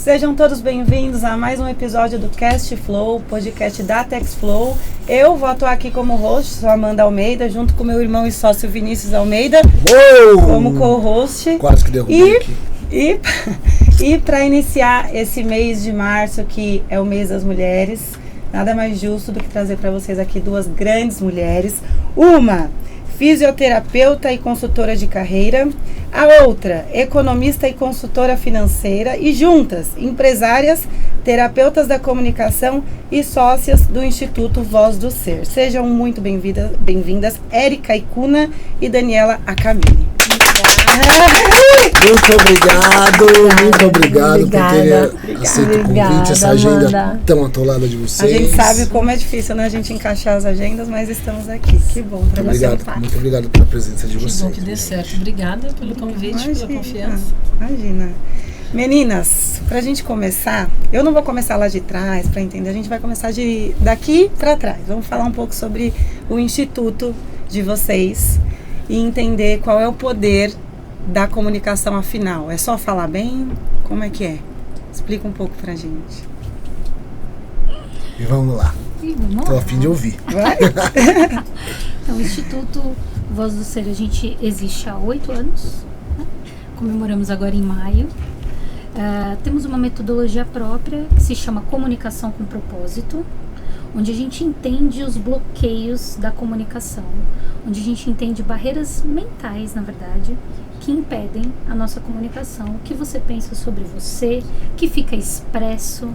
Sejam todos bem-vindos a mais um episódio do Cast Flow, podcast da Texflow. Eu vou atuar aqui como host, sou Amanda Almeida, junto com meu irmão e sócio Vinícius Almeida, como co-host. Quase que derrubei aqui. E para iniciar esse mês de março, que é o mês das mulheres, nada mais justo do que trazer para vocês aqui duas grandes mulheres. Uma, fisioterapeuta e consultora de carreira. A outra, economista e consultora financeira. E juntas, empresárias, terapeutas da comunicação e sócias do Instituto Voz do Ser. Sejam muito bem-vindas, Érica Icuna e Daniela Acamini. Muito obrigado por ter aceito o convite, essa agenda Amanda. Tão atolada de vocês. A gente sabe como é difícil, né, a gente encaixar as agendas, mas estamos aqui. Que bom para você. Muito obrigado pela presença de vocês. Que bom que dê certo. Obrigada pelo convite, pela confiança. Imagina. Meninas, pra gente começar, eu não vou começar lá de trás para entender, a gente vai começar daqui para trás. Vamos falar um pouco sobre o instituto de vocês e entender qual é o poder da comunicação afinal. É só falar bem? Como é que é? Explica um pouco pra gente. E vamos lá. Tô a fim de ouvir. Vai? Então, o Instituto Voz do Ser, a gente existe há 8 anos. Né? Comemoramos agora em maio. Temos uma metodologia própria que se chama Comunicação com Propósito, onde a gente entende os bloqueios da comunicação, onde a gente entende barreiras mentais, na verdade, que impedem a nossa comunicação, o que você pensa sobre você, que fica expresso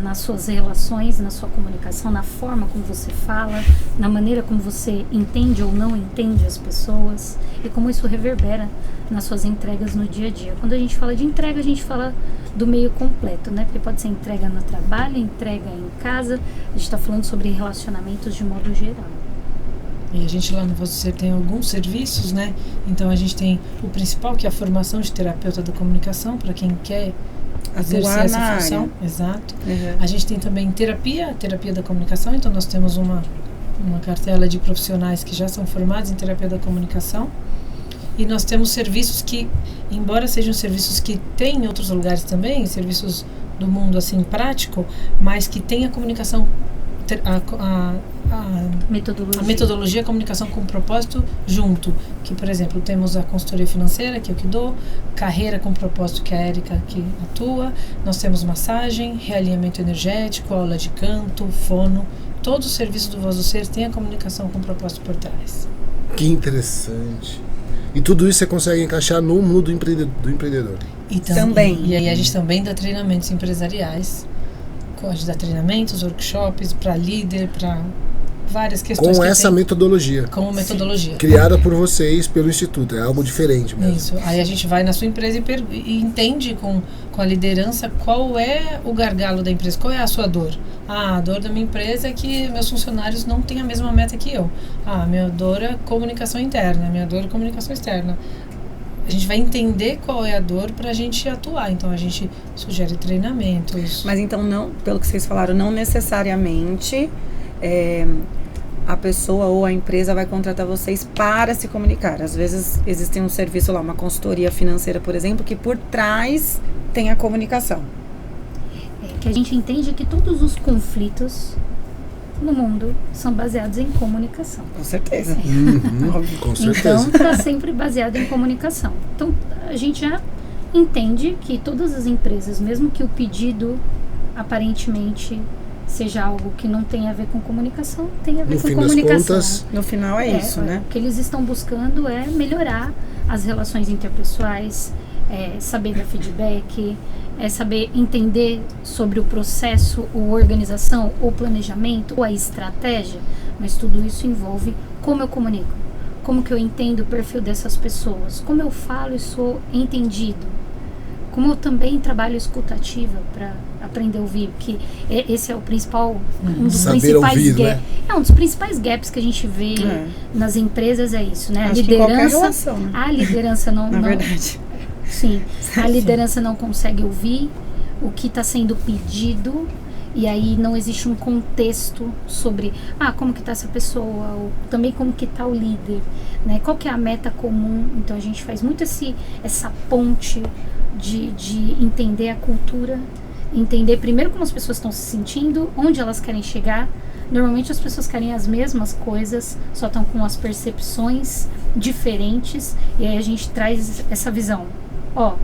nas suas relações, na sua comunicação, na forma como você fala, na maneira como você entende ou não entende as pessoas e como isso reverbera nas suas entregas no dia a dia. Quando a gente fala de entrega, a gente fala do meio completo, né? Porque pode ser entrega no trabalho, entrega em casa, a gente está falando sobre relacionamentos de modo geral. E a gente lá no Voz do Ser tem alguns serviços, né? Então a gente tem o principal, que é a formação de terapeuta da comunicação, para quem quer exercer essa função. Exato. Uhum. A gente tem também terapia da comunicação, então nós temos uma cartela de profissionais que já são formados em terapia da comunicação. E nós temos serviços que, embora sejam serviços que tem em outros lugares também, serviços do mundo assim prático, mas que tem a comunicação, a metodologia, a comunicação com propósito junto, que por exemplo temos a consultoria financeira, que é o que dou, carreira com propósito, que é a Érica que atua, nós temos massagem, realinhamento energético, aula de canto, fono, todos os serviços do Voz do Ser têm a comunicação com propósito por trás. Que interessante. E tudo isso você consegue encaixar no mundo do empreendedor. Também. E aí a gente também dá treinamentos empresariais, a gente dá treinamentos, workshops para líder, para várias questões. Com essa metodologia. Com metodologia. Criada por vocês, pelo Instituto. É algo diferente mesmo. Isso. Aí a gente vai na sua empresa e entende com a liderança qual é o gargalo da empresa, qual é a sua dor. A dor da minha empresa é que meus funcionários não têm a mesma meta que eu. Minha dor é comunicação interna, minha dor é comunicação externa. A gente vai entender qual é a dor para a gente atuar. Então, a gente sugere treinamentos. Mas então, não, pelo que vocês falaram, não necessariamente a pessoa ou a empresa vai contratar vocês para se comunicar. Às vezes, existe um serviço lá, uma consultoria financeira, por exemplo, que por trás tem a comunicação. Que a gente entende que todos os conflitos no mundo são baseados em comunicação. Com certeza. Com certeza. Então, está sempre baseado em comunicação. Então, a gente já entende que todas as empresas, mesmo que o pedido aparentemente seja algo que não tem a ver com comunicação, tem a ver com comunicação. Contas, no final é isso, né? O que eles estão buscando é melhorar as relações interpessoais, saber dar feedback, saber entender sobre o processo, ou organização, ou planejamento, ou a estratégia, mas tudo isso envolve como eu comunico, como que eu entendo o perfil dessas pessoas, como eu falo e sou entendido, como eu também trabalho escutativa para aprender a ouvir, porque esse é o principal, um dos principais ouvir, né? Um dos principais gaps que a gente vê nas empresas é isso, né? Acho a liderança, que em qualquer relação, né? A liderança não, na verdade. Sim, a liderança não consegue ouvir o que está sendo pedido e aí não existe um contexto sobre como que está essa pessoa, ou também como que está o líder, né? Qual que é a meta comum. Então a gente faz muito essa ponte de entender a cultura, entender primeiro como as pessoas estão se sentindo, onde elas querem chegar. Normalmente as pessoas querem as mesmas coisas, só estão com as percepções diferentes, e aí a gente traz essa visão.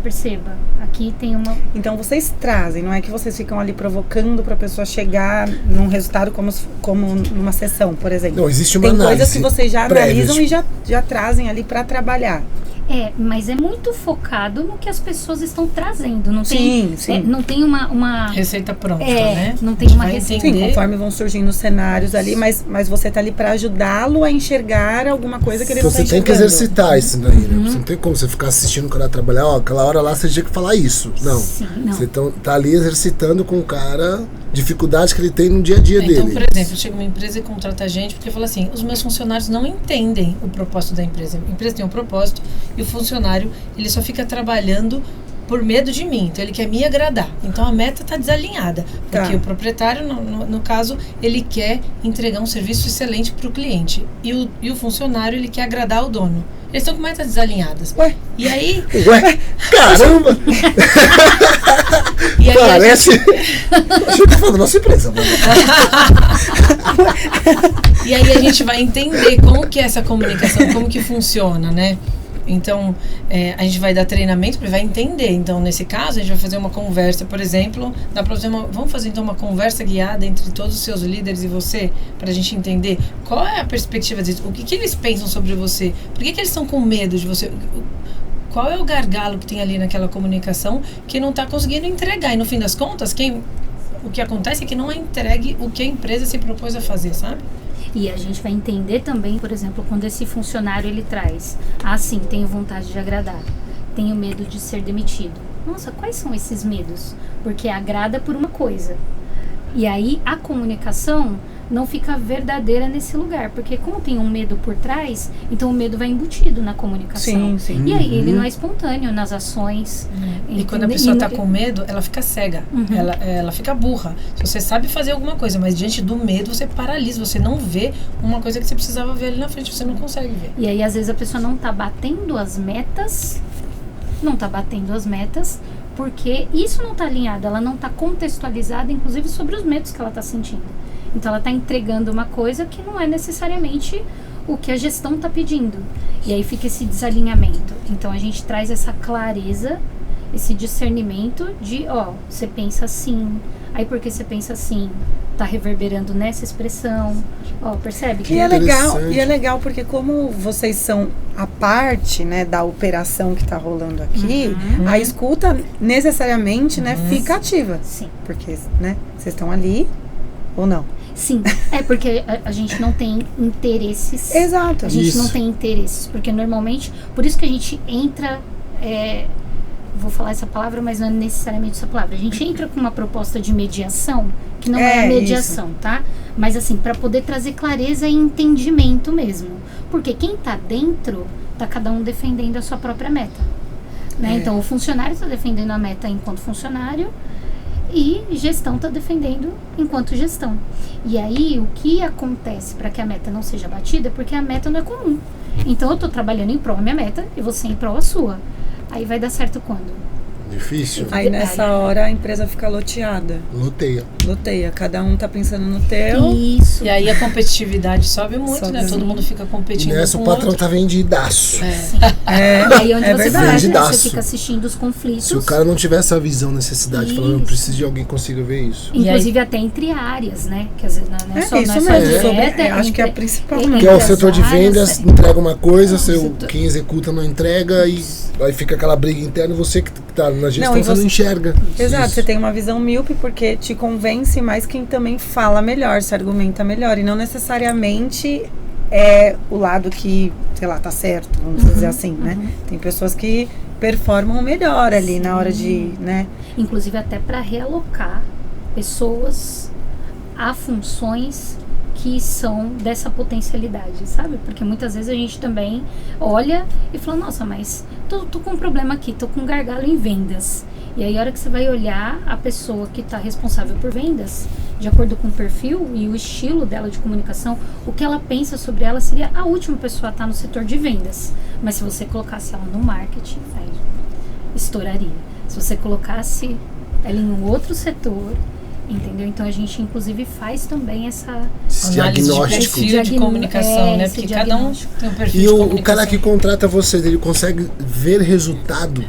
Perceba, aqui tem uma... Então vocês trazem, não é que vocês ficam ali provocando para a pessoa chegar num resultado como numa sessão, por exemplo. Não, existe uma tem análise coisas que vocês já prévia, analisam e já trazem ali para trabalhar. Mas é muito focado no que as pessoas estão trazendo. Não sim, tem, sim. Não tem uma receita pronta, né? Não tem uma receita. Sim, conforme vão surgindo os cenários ali, mas você tá ali para ajudá-lo a enxergar alguma coisa que ele não tá enxergando. Você tem que exercitar isso daí, né? Você não tem como você ficar assistindo o cara trabalhar, aquela hora lá você tinha que falar isso. Não. Sim, não. Você tá ali exercitando com o cara dificuldades que ele tem no dia a dia dele. Então, por exemplo, chega uma empresa e contrata a gente porque fala assim, os meus funcionários não entendem o propósito da empresa. A empresa tem um propósito e o funcionário, ele só fica trabalhando por medo de mim, então ele quer me agradar. Então a meta está desalinhada, porque o proprietário, no caso, ele quer entregar um serviço excelente para o cliente e o funcionário, ele quer agradar o dono. Eles estão com metas desalinhadas. E aí... Caramba! E aí parece... Achei que eu falando nossa empresa. E aí a gente vai entender como que é essa comunicação, como que funciona, né? Então, a gente vai dar treinamento, ele vai entender. Então, nesse caso, a gente vai fazer uma conversa, por exemplo, vamos fazer então uma conversa guiada entre todos os seus líderes e você, para a gente entender qual é a perspectiva deles, o que eles pensam sobre você, por que eles estão com medo de você, qual é o gargalo que tem ali naquela comunicação que não está conseguindo entregar. E no fim das contas, o que acontece é que não é entregue o que a empresa se propôs a fazer, sabe? E a gente vai entender também, por exemplo, quando esse funcionário ele traz, sim, tenho vontade de agradar, tenho medo de ser demitido. Nossa, quais são esses medos? Porque agrada por uma coisa. E aí a comunicação não fica verdadeira nesse lugar, porque como tem um medo por trás, então o medo vai embutido na comunicação. Sim. E aí ele não é espontâneo nas ações. E quando a pessoa está com medo, ela fica cega, ela fica burra. Se você sabe fazer alguma coisa, mas diante do medo você paralisa, você não vê uma coisa que você precisava ver ali na frente, você não consegue ver. E aí às vezes a pessoa não está batendo as metas, porque isso não está alinhado, ela não está contextualizada, inclusive sobre os medos que ela está sentindo. Então ela está entregando uma coisa que não é necessariamente o que a gestão está pedindo. E aí fica esse desalinhamento. Então a gente traz essa clareza, esse discernimento de, você pensa assim, aí porque você pensa assim, está reverberando nessa expressão, percebe? E é legal porque como vocês são a parte, né, da operação que está rolando aqui, a escuta necessariamente, né, fica ativa. Sim. Porque, né, vocês estão ali ou não? Sim, porque a gente não tem interesses. Exato. A gente não tem interesses, porque normalmente, por isso que a gente entra, vou falar essa palavra, mas não é necessariamente essa palavra. A gente entra com uma proposta de mediação, que não é mediação, tá? Mas assim, para poder trazer clareza e entendimento mesmo. Porque quem está dentro, está cada um defendendo a sua própria meta. Né? Então, o funcionário está defendendo a meta enquanto funcionário, e gestão está defendendo enquanto gestão. E aí, o que acontece para que a meta não seja batida é porque a meta não é comum. Então, eu estou trabalhando em prol da minha meta e você em prol a sua. Aí vai dar certo quando? Difícil. Aí nessa hora a empresa fica loteada. Loteia. Cada um tá pensando no teu. Isso. E aí a competitividade sobe muito, né? Todo mundo fica competindo. E nessa o patrão tá vendidaço. E aí onde você vai, você fica assistindo os conflitos. Se o cara não tiver essa visão, necessidade, falando, eu preciso de alguém que consiga ver isso. Inclusive até entre áreas, né? Quer dizer, não é só isso mesmo. Acho que é a principal. Que é o setor de vendas, entrega uma coisa, quem executa não entrega, e aí fica aquela briga interna, e você que tá na gestão, você não enxerga. Exato, você tem uma visão míope porque te convence mais quem também fala melhor, se argumenta melhor, e não necessariamente é o lado que, sei lá, tá certo, vamos dizer assim, né? Tem pessoas que performam melhor ali na hora de, né? Inclusive até para realocar pessoas a funções que são dessa potencialidade, sabe? Porque muitas vezes a gente também olha e fala, nossa, mas tô com um problema aqui, tô com um gargalo em vendas. E aí a hora que você vai olhar a pessoa que está responsável por vendas, de acordo com o perfil e o estilo dela de comunicação, o que ela pensa sobre ela seria a última pessoa a estar no setor de vendas. Mas se você colocasse ela no marketing, estouraria. Se você colocasse ela em um outro setor, entendeu? Então a gente inclusive faz também essa análise de perfil de comunicação, né? Porque cada um tem um perfil de comunicação. E o cara que contrata vocês, ele consegue ver resultado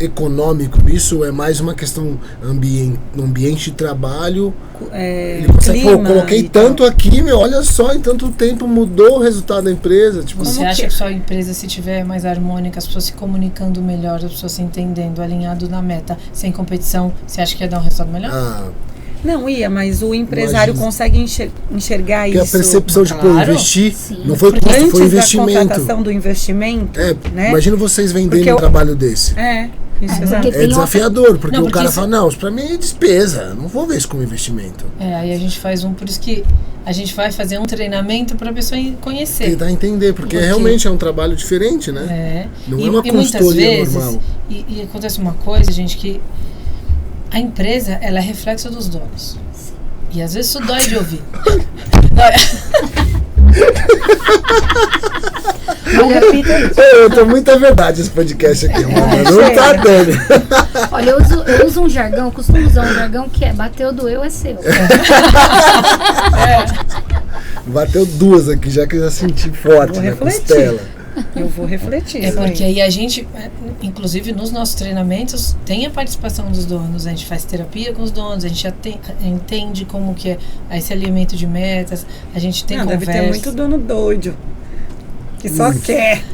econômico? Isso é mais uma questão no ambiente de trabalho. Ele consegue, coloquei tanto aqui, olha só, em tanto tempo mudou o resultado da empresa. Tipo, você acha que sua empresa, se tiver mais harmônica, as pessoas se comunicando melhor, as pessoas se entendendo, alinhado na meta, sem competição, você acha que ia dar um resultado melhor? Não ia, mas o empresário consegue enxergar isso. Que a percepção de investir, sim, não foi custo, antes foi investimento. Da contratação do investimento. Né? Imagina vocês vendendo um trabalho desse. É desafiador, porque o cara fala, não, isso pra mim é despesa, não vou ver isso como investimento. Aí a gente faz por isso que a gente vai fazer um treinamento pra pessoa conhecer. Tentar entender, porque realmente é um trabalho diferente, né? Não é uma consultoria normal. E acontece uma coisa, gente, que a empresa, ela é reflexo dos donos. E às vezes isso dói de ouvir. Eu tô muita verdade esse podcast aqui, mano. Não tá dando. Olha, eu uso um jargão, costumo usar um jargão que é bateu, doeu, é seu. Bateu duas aqui, já que eu já senti forte na costela. Eu vou refletir. Porque aí a gente, inclusive nos nossos treinamentos, tem a participação dos donos. A gente faz terapia com os donos, a gente entende como que é esse alinhamento de metas, a gente tem conversa. Deve ter muito dono doido, que só quer.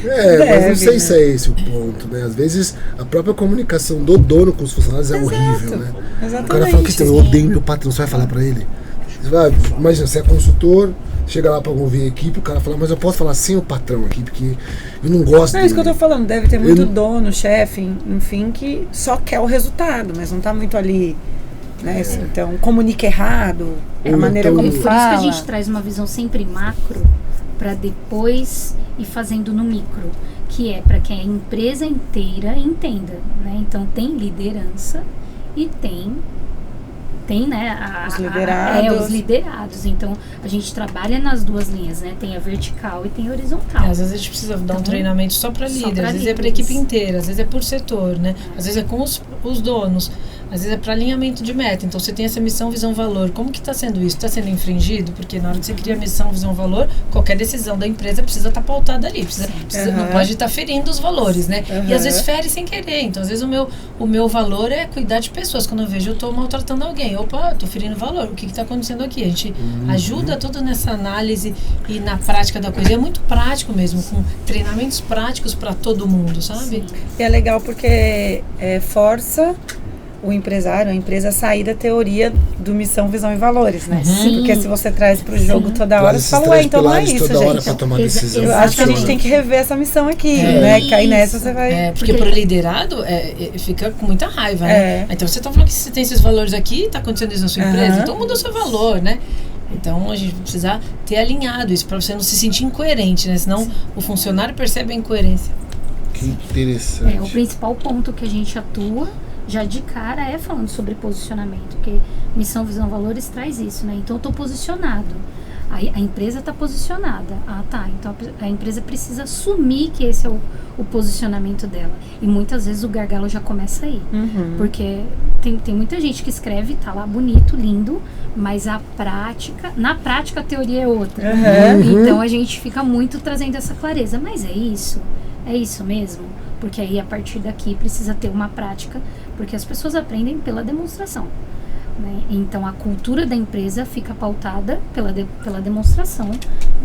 Mas não sei se é esse o ponto, né? Às vezes a própria comunicação do dono com os funcionários é horrível, né? Exatamente. O cara fala que eu odeio meu patrão, você vai falar pra ele? Imagina, você é consultor, chega lá pra ouvir a equipe, o cara fala, mas eu posso falar sem o patrão aqui, porque eu não gosto dele. É isso que eu tô falando, deve ter muito dono, chefe, enfim, que só quer o resultado, mas não tá muito ali, né? Então, comunica errado, a maneira como fala. Por isso que a gente traz uma visão sempre macro, para depois ir fazendo no micro, que é para que a empresa inteira entenda, né? Então, tem liderança e tem né, os liderados. Então, a gente trabalha nas duas linhas, né? Tem a vertical e tem a horizontal. Às vezes a gente precisa dar um treinamento só para líder, às vezes é para a equipe inteira, às vezes é por setor, né? Às vezes é com os donos, às vezes é para alinhamento de meta. Então, você tem essa missão, visão, valor. Como que está sendo isso? Está sendo infringido? Porque na hora que você cria missão, visão, valor, qualquer decisão da empresa precisa estar pautada ali. Não pode estar ferindo os valores, né? E às vezes fere sem querer. Então, às vezes o meu valor é cuidar de pessoas. Quando eu vejo, eu estou maltratando alguém. Opa, estou ferindo valor. O que está acontecendo aqui? A gente ajuda tudo nessa análise e na prática da coisa. E é muito prático mesmo, com treinamentos práticos para todo mundo, sabe? E é legal porque força o empresário, a empresa, sair da teoria do missão, visão e valores, né? Porque se você traz pro jogo toda hora, você fala, então não é isso, toda hora gente. pra tomar decisão. Eu acho que a gente tem que rever essa missão aqui, né? Cair nessa, você vai... Porque pro liderado, fica com muita raiva, né? Então você tá falando que você tem esses valores aqui, tá acontecendo isso na sua empresa, então muda o seu valor, né? Então a gente precisa ter alinhado isso, pra você não se sentir incoerente, né? Senão o funcionário percebe a incoerência. Que interessante. O principal ponto que a gente atua já de cara é falando sobre posicionamento, porque missão, visão, valores traz isso, né? Então eu estou posicionado, a empresa está posicionada, então a empresa precisa assumir que esse é o posicionamento dela, e muitas vezes o gargalo já começa aí, porque tem muita gente que escreve, tá lá bonito, lindo, mas na prática a teoria é outra, então a gente fica muito trazendo essa clareza, mas é isso mesmo? Porque aí a partir daqui precisa ter uma prática, porque as pessoas aprendem pela demonstração, né? Então a cultura da empresa fica pautada pela demonstração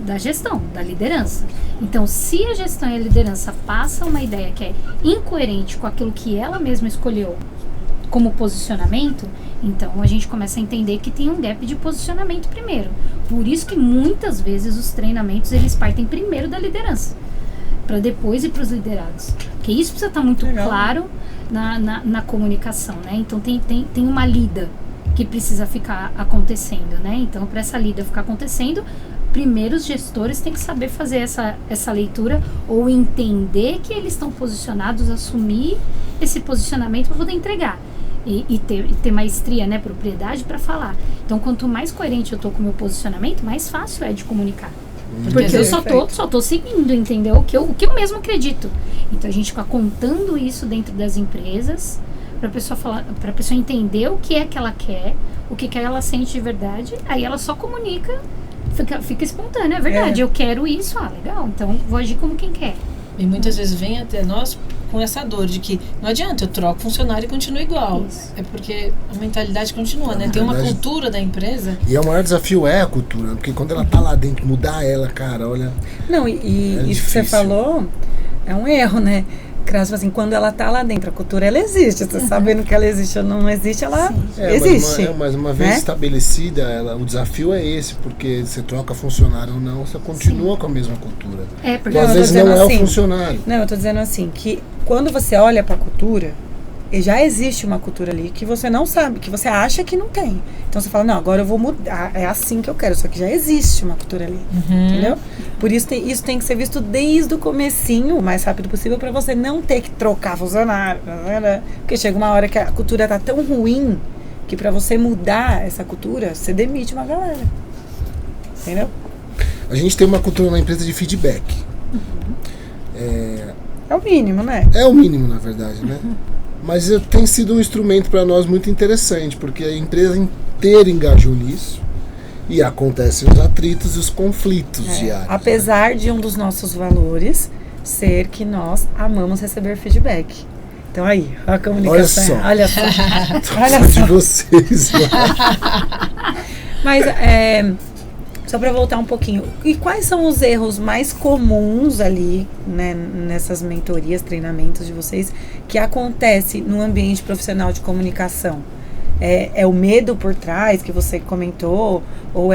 da gestão, da liderança. Então se a gestão e a liderança passam uma ideia que é incoerente com aquilo que ela mesma escolheu como posicionamento, então a gente começa a entender que tem um gap de posicionamento primeiro. Por isso que muitas vezes os treinamentos eles partem primeiro da liderança, para depois ir para os liderados. Porque isso precisa estar muito claro na comunicação, né? Então tem uma lida que precisa ficar acontecendo, né? Então para essa lida ficar acontecendo, primeiro os gestores têm que saber fazer essa leitura ou entender que eles estão posicionados, assumir esse posicionamento para poder entregar. E ter maestria, né, propriedade para falar. Então, quanto mais coerente eu estou com o meu posicionamento, mais fácil é de comunicar. Porque eu só tô seguindo, entendeu? O que eu mesmo acredito. Então a gente fica contando isso dentro das empresas pra pessoa entender o que é que ela quer, o que ela sente de verdade, aí ela só comunica, fica espontâneo, é verdade, eu quero isso, legal, então vou agir como quem quer. E muitas vezes vem até nós com essa dor de que não adianta, eu troco funcionário e continua igual. Isso. É porque a mentalidade continua, né? Tem uma cultura da empresa. E o maior desafio é a cultura, porque quando ela tá lá dentro, mudar ela, cara, olha... Não, e isso que você falou é um erro, né? Assim, quando ela tá lá dentro, a cultura ela existe. Você sabendo que ela existe ou não existe, ela existe. Mas uma vez estabelecida, o desafio é esse, porque você troca funcionário ou não, você continua com a mesma cultura. Porque às vezes não é o funcionário. Não, eu tô dizendo assim, que quando você olha pra cultura, já existe uma cultura ali que você não sabe, que você acha que não tem. Então você fala, não, agora eu vou mudar, é assim que eu quero, só que já existe uma cultura ali, entendeu? Por isso isso tem que ser visto desde o comecinho, o mais rápido possível, para você não ter que trocar funcionário, porque chega uma hora que a cultura tá tão ruim, que para você mudar essa cultura, você demite uma galera, entendeu? A gente tem uma cultura na empresa de feedback. É o mínimo, né? É o mínimo, na verdade, né? Mas tem sido um instrumento para nós muito interessante, porque a empresa inteira engajou nisso e acontecem os atritos e os conflitos diários. Apesar de um dos nossos valores ser que nós amamos receber feedback. Então aí, a comunicação. Olha só. Olha só. De vocês. Mas, só para voltar um pouquinho, e quais são os erros mais comuns ali, né, nessas mentorias, treinamentos de vocês, que acontece no ambiente profissional de comunicação? É o medo por trás que você comentou? Ou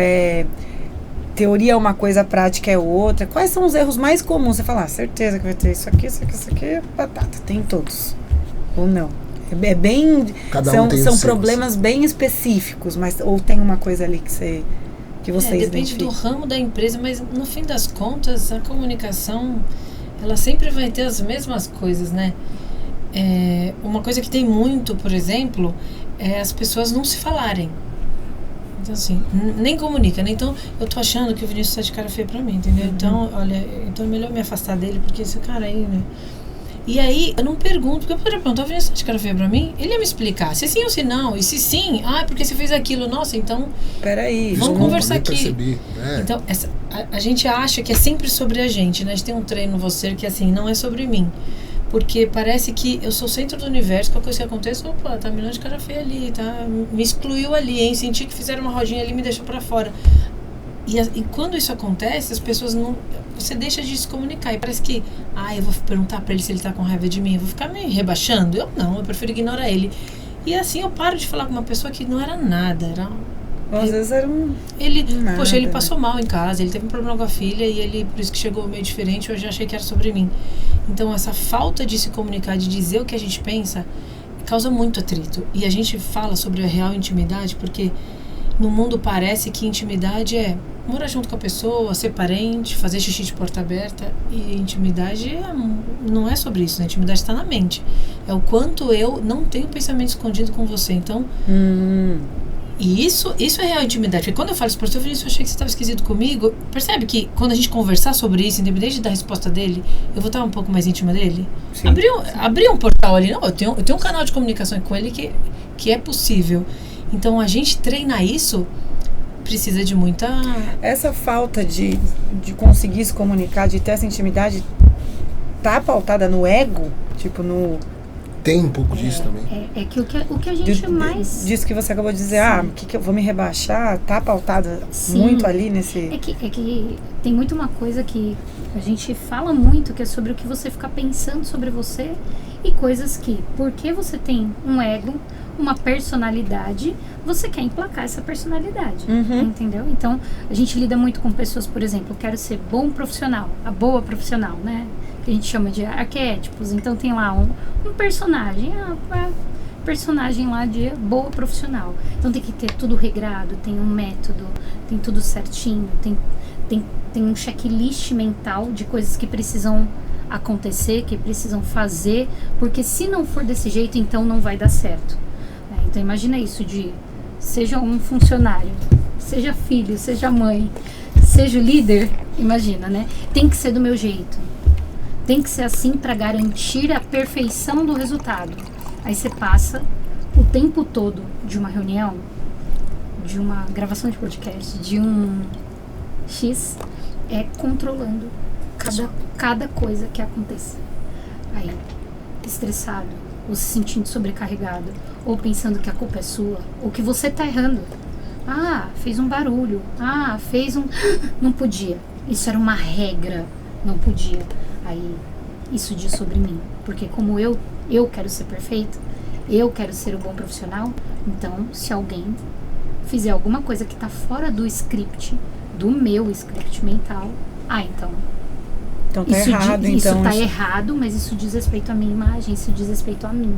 teoria é uma coisa, prática é outra? Quais são os erros mais comuns? Você fala, certeza que vai ter isso aqui, batata, tem todos. Ou não? É bem... São problemas bem específicos, mas ou tem uma coisa ali que vocês depende do ramo da empresa, mas no fim das contas a comunicação ela sempre vai ter as mesmas coisas, né? Uma coisa que tem muito, por exemplo, é as pessoas não se falarem. Então assim, nem comunica, né? Então eu tô achando que o Vinícius tá de cara feia pra mim, entendeu? Então, olha, então é melhor me afastar dele, porque esse cara aí, né? E aí, eu não pergunto, porque eu poderia perguntar, o Vinícius tá de cara feia pra mim? Ele ia me explicar, se sim ou se não. E se sim, porque você fez aquilo. Nossa, então... Peraí. Vamos conversar aqui. Percebi. Então, a gente acha que é sempre sobre a gente, né? A gente tem um treino no Você que, assim, não é sobre mim. Porque parece que eu sou o centro do universo, qualquer coisa que aconteça, opa, tá me olhando de cara feia ali, tá? Me excluiu ali, hein? Senti que fizeram uma rodinha ali e me deixou pra fora. E quando isso acontece, as pessoas não... Você deixa de se comunicar. E parece que... eu vou perguntar pra ele se ele tá com raiva de mim. Eu vou ficar me rebaixando? Eu não, eu prefiro ignorar ele. E assim eu paro de falar com uma pessoa que não era nada. Às vezes era poxa, ele passou mal em casa. Ele teve um problema com a filha e ele, por isso que chegou meio diferente. Eu já achei que era sobre mim. Então essa falta de se comunicar, de dizer o que a gente pensa, causa muito atrito. E a gente fala sobre a real intimidade porque... No mundo parece que intimidade é morar junto com a pessoa, ser parente, fazer xixi de porta aberta. E intimidade não é sobre isso, né? Intimidade está na mente. É o quanto eu não tenho pensamento escondido com você. Então, e isso é real intimidade. Porque quando eu falo isso para você, eu achei que você estava esquisito comigo. Percebe que quando a gente conversar sobre isso, independente da resposta dele, eu vou estar um pouco mais íntima dele? Abrir um portal ali. Não, eu tenho um canal de comunicação com ele que é possível. Então, a gente treinar isso precisa de muita... Essa falta de conseguir se comunicar, de ter essa intimidade, tá pautada no ego? Tipo, no... Tem um pouco disso também. É que o que a gente mais... Disso que você acabou de dizer, que eu vou me rebaixar, tá pautada muito ali nesse... É que tem muito uma coisa que a gente fala muito, que é sobre o que você fica pensando sobre você e coisas que, porque você tem um ego, uma personalidade, você quer emplacar essa personalidade, entendeu? Então, a gente lida muito com pessoas, por exemplo, eu quero ser bom profissional, a boa profissional, né? Que a gente chama de arquétipos. Então, tem lá um personagem, personagem lá de boa profissional. Então, tem que ter tudo regrado, tem um método, tem tudo certinho, tem um checklist mental de coisas que precisam acontecer, que precisam fazer, porque se não for desse jeito, então não vai dar certo. Então imagina isso seja um funcionário, seja filho, seja mãe, seja o líder, Imagina, né? Tem que ser do meu jeito. Tem que ser assim para garantir a perfeição do resultado. Aí você passa o tempo todo de uma reunião, de uma gravação de podcast, de um X, controlando cada coisa que aconteça. Aí, estressado, ou se sentindo sobrecarregado, ou pensando que a culpa é sua, ou que você tá errando. Fez um barulho. Fez um... Não podia. Isso era uma regra. Não podia. Aí, isso diz sobre mim. Porque como eu quero ser perfeito, eu quero ser o bom profissional, então, se alguém fizer alguma coisa que tá fora do script, do meu script mental, então tá errado. Isso tá errado, mas isso diz respeito à minha imagem, isso diz respeito a mim.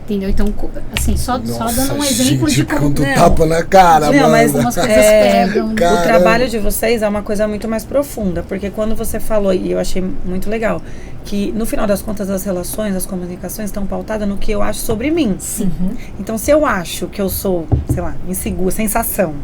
Entendeu? Então, assim, só dando um exemplo de como... tapa na cara, não, mas algumas coisas pegam. O trabalho de vocês é uma coisa muito mais profunda, porque quando você falou, e eu achei muito legal, que no final das contas as relações, as comunicações estão pautadas no que eu acho sobre mim. Sim. Então, se eu acho que eu sou, sei lá, insegura, sensação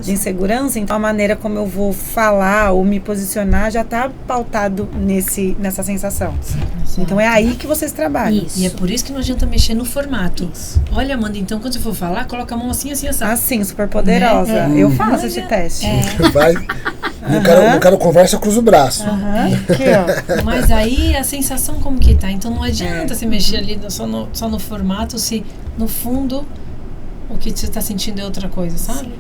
de insegurança, então a maneira como eu vou falar ou me posicionar já está pautado nessa sensação. Sim. Então é aí que vocês trabalham. Isso. E é por isso que não adianta mexer no formato. Isso. Olha, Amanda, então quando você for falar, coloca a mão assim, assim, assim. Assim, super poderosa. Eu faço esse teste. Vai. No cara conversa, cruza o braço. Aqui, ó. Mas aí a sensação como que tá? Então não adianta você mexer ali só no formato, se no fundo o que você está sentindo é outra coisa, sabe?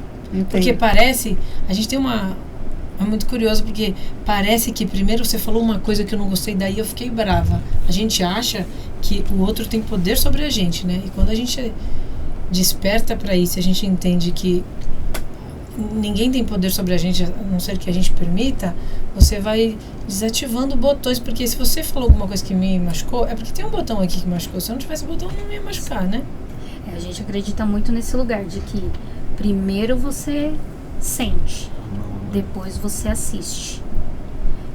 Porque parece, a gente tem é muito curioso, porque parece que primeiro você falou uma coisa que eu não gostei, daí eu fiquei brava. A gente acha que o outro tem poder sobre a gente, né? E quando a gente desperta para isso, a gente entende que ninguém tem poder sobre a gente, a não ser que a gente permita, você vai desativando botões, porque se você falou alguma coisa que me machucou, é porque tem um botão aqui que machucou. Se eu não tivesse botão, não ia machucar, né? A gente acredita muito nesse lugar de que primeiro você sente, depois você assiste.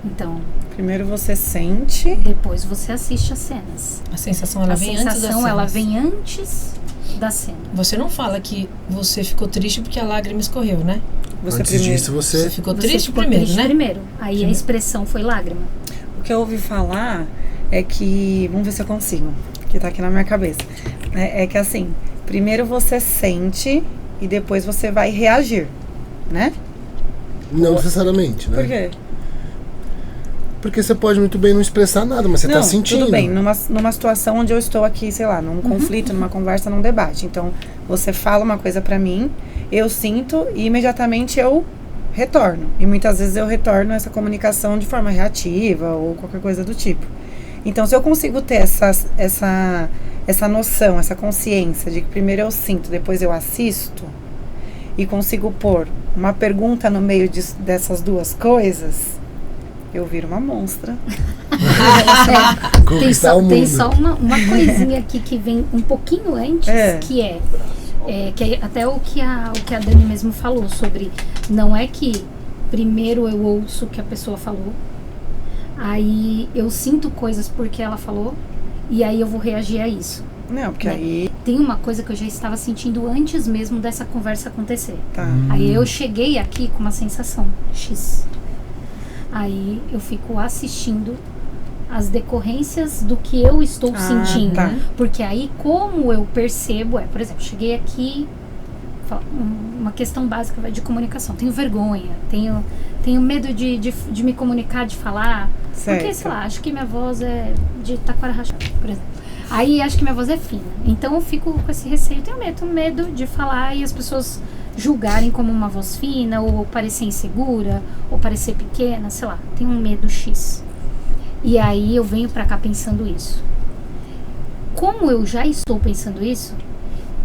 Então, primeiro você sente, depois você assiste as cenas. A sensação ela vem antes das cenas. A sensação ela vem antes da cena. Você não fala que você ficou triste porque a lágrima escorreu, né? Antes disso, você ficou triste primeiro, né? Primeiro. Aí a expressão foi lágrima. O que eu ouvi falar é que, vamos ver se eu consigo, que tá aqui na minha cabeça. É que assim, primeiro você sente e depois você vai reagir, né? Não necessariamente, né? Por quê? Porque você pode muito bem não expressar nada, mas você tá sentindo. Tudo bem, numa situação onde eu estou aqui, sei lá, num conflito, numa conversa, num debate. Então, você fala uma coisa pra mim, eu sinto e imediatamente eu retorno. E muitas vezes eu retorno essa comunicação de forma reativa ou qualquer coisa do tipo. Então, se eu consigo ter essa noção, essa consciência de que primeiro eu sinto, depois eu assisto, e consigo pôr uma pergunta no meio dessas duas coisas, eu viro uma monstra. Tem só uma coisinha aqui que vem um pouquinho antes, que é até o que a Dani mesmo falou sobre, não é que primeiro eu ouço o que a pessoa falou, aí eu sinto coisas porque ela falou, e aí eu vou reagir a isso. Não, porque aí... Tem uma coisa que eu já estava sentindo antes mesmo dessa conversa acontecer. Tá. Aí eu cheguei aqui com uma sensação X. Aí eu fico assistindo as decorrências do que eu estou sentindo. Tá. Porque aí, como eu percebo, por exemplo, cheguei aqui, uma questão básica de comunicação. Tenho vergonha, tenho medo de me comunicar, de falar. Certo. Porque, sei lá, acho que minha voz é de taquara rachada, por exemplo. Aí acho que minha voz é fina. Então eu fico com esse receio, tenho medo de falar e as pessoas julgarem como uma voz fina, ou parecer insegura, ou parecer pequena, sei lá. Tenho um medo X. E aí eu venho pra cá pensando isso. Como eu já estou pensando isso,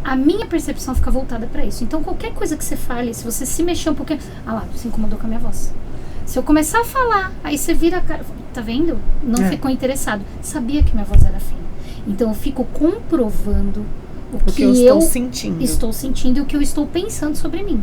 a minha percepção fica voltada pra isso. Então qualquer coisa que você fale, se você se mexer um pouquinho... se incomodou com a minha voz. Se eu começar a falar, aí você vira a cara... Tá vendo? Não ficou interessado. Sabia que minha voz era fina. Então eu fico comprovando o que eu estou sentindo e o que eu estou pensando sobre mim.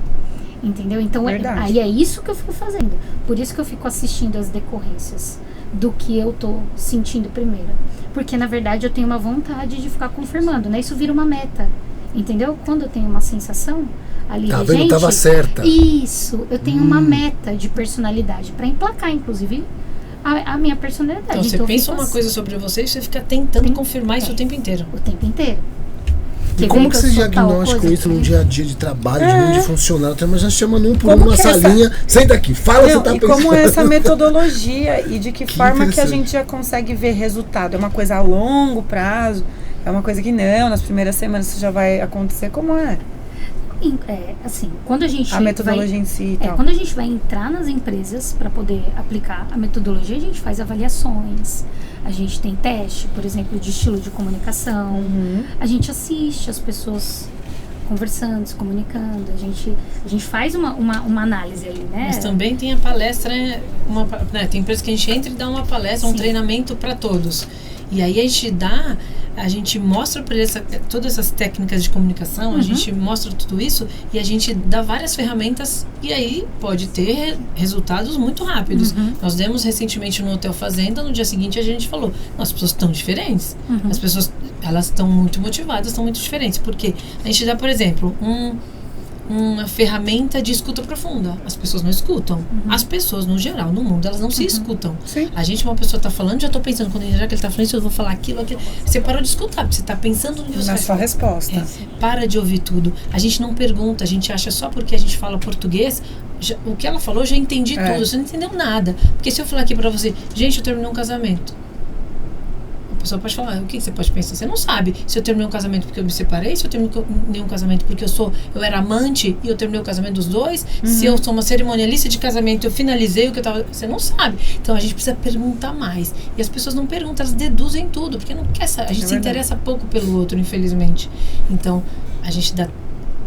Entendeu? Então aí é isso que eu fico fazendo. Por isso que eu fico assistindo as decorrências do que eu tô sentindo primeiro. Porque na verdade eu tenho uma vontade de ficar confirmando, né? Isso vira uma meta. Entendeu? Quando eu tenho uma sensação ali tá vendo? Tava certa. Isso, eu tenho uma meta de personalidade para emplacar, inclusive, a minha personalidade. Então você pensa uma coisa sobre você e você fica tentando confirmar isso o tempo inteiro. O tempo inteiro. E como que você diagnostica isso no dia a dia de trabalho, de mundo de funcionário? Mas já chamando um por uma salinha, senta aqui, fala o que você tá pensando. E como é essa metodologia e de que forma que a gente já consegue ver resultado? É uma coisa a longo prazo? É uma coisa que não, nas primeiras semanas isso já vai acontecer? Como é? Assim, quando a gente metodologia em si e tal. Quando a gente vai entrar nas empresas para poder aplicar a metodologia, a gente faz avaliações, a gente tem teste, por exemplo, de estilo de comunicação, a gente assiste as pessoas conversando, se comunicando, a gente faz uma análise ali, né? Mas também tem a palestra, tem empresas que a gente entra e dá uma palestra, um treinamento para todos. E aí a gente mostra para eles todas essas técnicas de comunicação, a gente mostra tudo isso e a gente dá várias ferramentas e aí pode ter resultados muito rápidos. Nós demos recentemente no Hotel Fazenda, no dia seguinte a gente falou, as pessoas estão diferentes, as pessoas elas estão muito motivadas, estão muito diferentes, porque a gente dá, por exemplo, uma ferramenta de escuta profunda. As pessoas não escutam. As pessoas, no geral, no mundo, elas não se escutam. Sim. A gente, uma pessoa está falando, já estou pensando, já que ele está falando isso, eu vou falar aquilo. Você parou de escutar, porque você está pensando no que você na sua resposta. Para de ouvir tudo. A gente não pergunta, a gente acha só porque a gente fala português, o que ela falou, eu já entendi tudo. Você não entendeu nada. Porque se eu falar aqui para você, gente, eu terminei um casamento. A pessoa pode falar, o que você pode pensar? Você não sabe se eu terminei um casamento porque eu me separei, se eu terminei um casamento porque eu era amante e eu terminei o casamento dos dois, se eu sou uma cerimonialista de casamento, eu finalizei o que eu tava... Você não sabe. Então a gente precisa perguntar mais. E as pessoas não perguntam, elas deduzem tudo, porque não quer a gente se interessa pouco pelo outro, infelizmente. Então a gente dá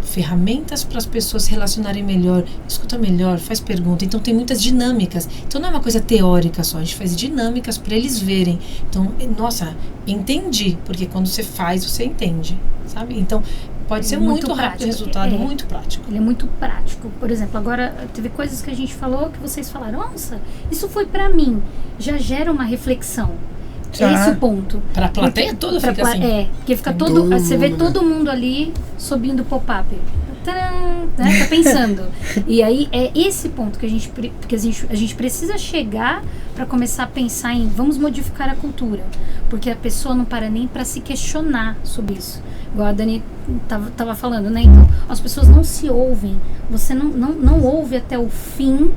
ferramentas para as pessoas se relacionarem melhor, escuta melhor, faz pergunta. Então tem muitas dinâmicas. Então não é uma coisa teórica só, a gente faz dinâmicas para eles verem. Então, nossa, entendi, porque quando você faz, você entende, sabe? Então pode ser muito rápido o resultado, muito prático. Ele é muito prático. Por exemplo, agora teve coisas que a gente falou que vocês falaram, nossa, isso foi para mim. Já gera uma reflexão. Esse é o ponto. Para a plateia toda fica assim. Porque fica você vê todo mundo ali subindo pop-up. Tá pensando. E aí é esse ponto que a gente precisa chegar para começar a pensar em vamos modificar a cultura. Porque a pessoa não para nem para se questionar sobre isso. Igual a Dani tava falando, né? Então, as pessoas não se ouvem. Você não ouve até o fim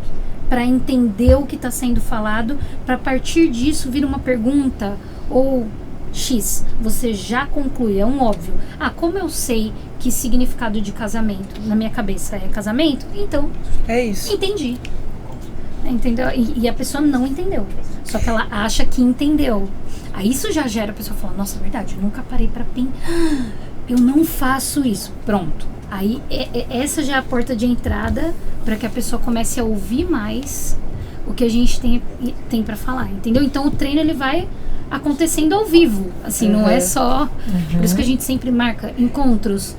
para entender o que está sendo falado, para a partir disso vir uma pergunta ou X, você já conclui, é um óbvio. Como eu sei que significado de casamento na minha cabeça é casamento? Então, é isso. Entendi. Entendeu? E a pessoa não entendeu, só que ela acha que entendeu. Aí isso já gera a pessoa falar, nossa, é verdade, eu nunca parei para eu não faço isso. Pronto. Aí essa já é a porta de entrada para que a pessoa comece a ouvir mais o que a gente tem para falar, entendeu? Então o treino ele vai acontecendo ao vivo, assim, não é só... Por isso que a gente sempre marca encontros.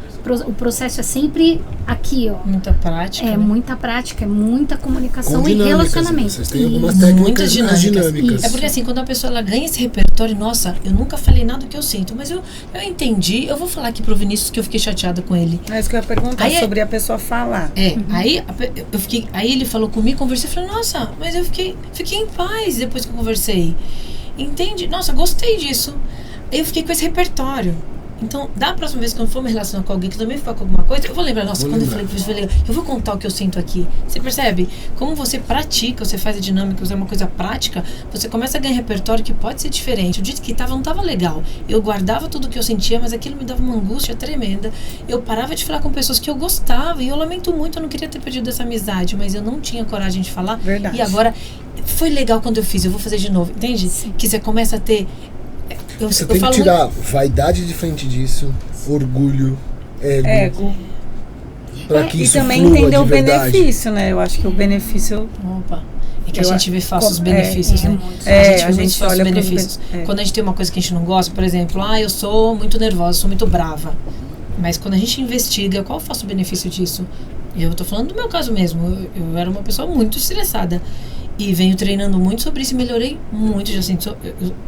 O processo é sempre aqui, ó. Muita prática. Muita prática, muita comunicação e relacionamento. Vocês têm algumas técnicas dinâmicas. É porque assim, quando a pessoa ela ganha esse repertório, nossa, eu nunca falei nada do que eu sinto, mas eu entendi, eu vou falar aqui pro Vinícius que eu fiquei chateada com ele. É isso que eu ia perguntar, sobre a pessoa falar. Aí ele falou comigo, conversei, falei, nossa, mas eu fiquei em paz depois que eu conversei. Entende? Nossa, gostei disso. Aí eu fiquei com esse repertório. Então, da próxima vez que eu for me relacionar com alguém que também for com alguma coisa, eu vou lembrar, nossa, quando eu falei que isso foi legal, eu vou contar o que eu sinto aqui. Você percebe? Como você pratica, você faz a dinâmica, você é uma coisa prática, você começa a ganhar repertório que pode ser diferente. O dia que não estava legal. Eu guardava tudo o que eu sentia, mas aquilo me dava uma angústia tremenda. Eu parava de falar com pessoas que eu gostava, e eu lamento muito, eu não queria ter perdido essa amizade, mas eu não tinha coragem de falar. Verdade. E agora, foi legal quando eu fiz, eu vou fazer de novo, entende? Sim. Que você começa a ter... Você tem que tirar vaidade de frente disso, orgulho, ego. Para que isso também flua entender de o verdade. benefício, né? Eu acho que o benefício... Opa. É que a gente vê falsos benefícios, né? A gente vê falsos benefícios. Quando a gente tem uma coisa que a gente não gosta, por exemplo, eu sou muito nervosa, sou muito brava. Mas quando a gente investiga, qual é o falso benefício disso? Eu tô falando do meu caso mesmo. Eu era uma pessoa muito estressada. E venho treinando muito sobre isso e melhorei muito. Já sinto,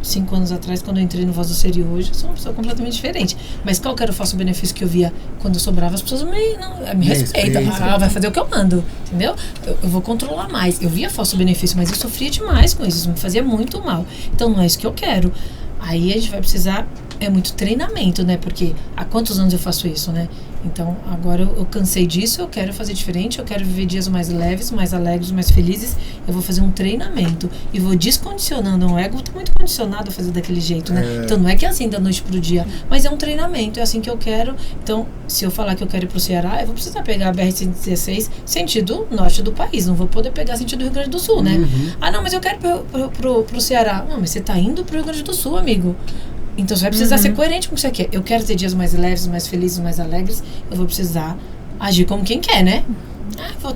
5 anos atrás, quando eu entrei no Voz do Ser, e hoje eu sou uma pessoa completamente diferente. Mas qual que era o falso benefício que eu via quando eu sobrava? As pessoas me respeitam. Vai fazer o que eu mando, entendeu? Eu vou controlar mais. Eu via falso benefício, mas eu sofria demais com isso. Isso me fazia muito mal. Então não é isso que eu quero. Aí a gente vai precisar, é muito treinamento, né? Porque há quantos anos eu faço isso, né? Então, agora eu cansei disso, eu quero fazer diferente, eu quero viver dias mais leves, mais alegres, mais felizes. Eu vou fazer um treinamento e vou descondicionando. O ego está muito condicionado a fazer daquele jeito, né? Então, não é que é assim da noite pro dia, mas é um treinamento, é assim que eu quero. Então, se eu falar que eu quero ir pro Ceará, eu vou precisar pegar a BR-116 sentido norte do país, não vou poder pegar sentido Rio Grande do Sul, né? Ah, não, mas eu quero pro Ceará. Não, mas você tá indo pro Rio Grande do Sul, amigo. Então, você vai precisar ser coerente com o que você quer. Eu quero ter dias mais leves, mais felizes, mais alegres. Eu vou precisar agir como quem quer, né?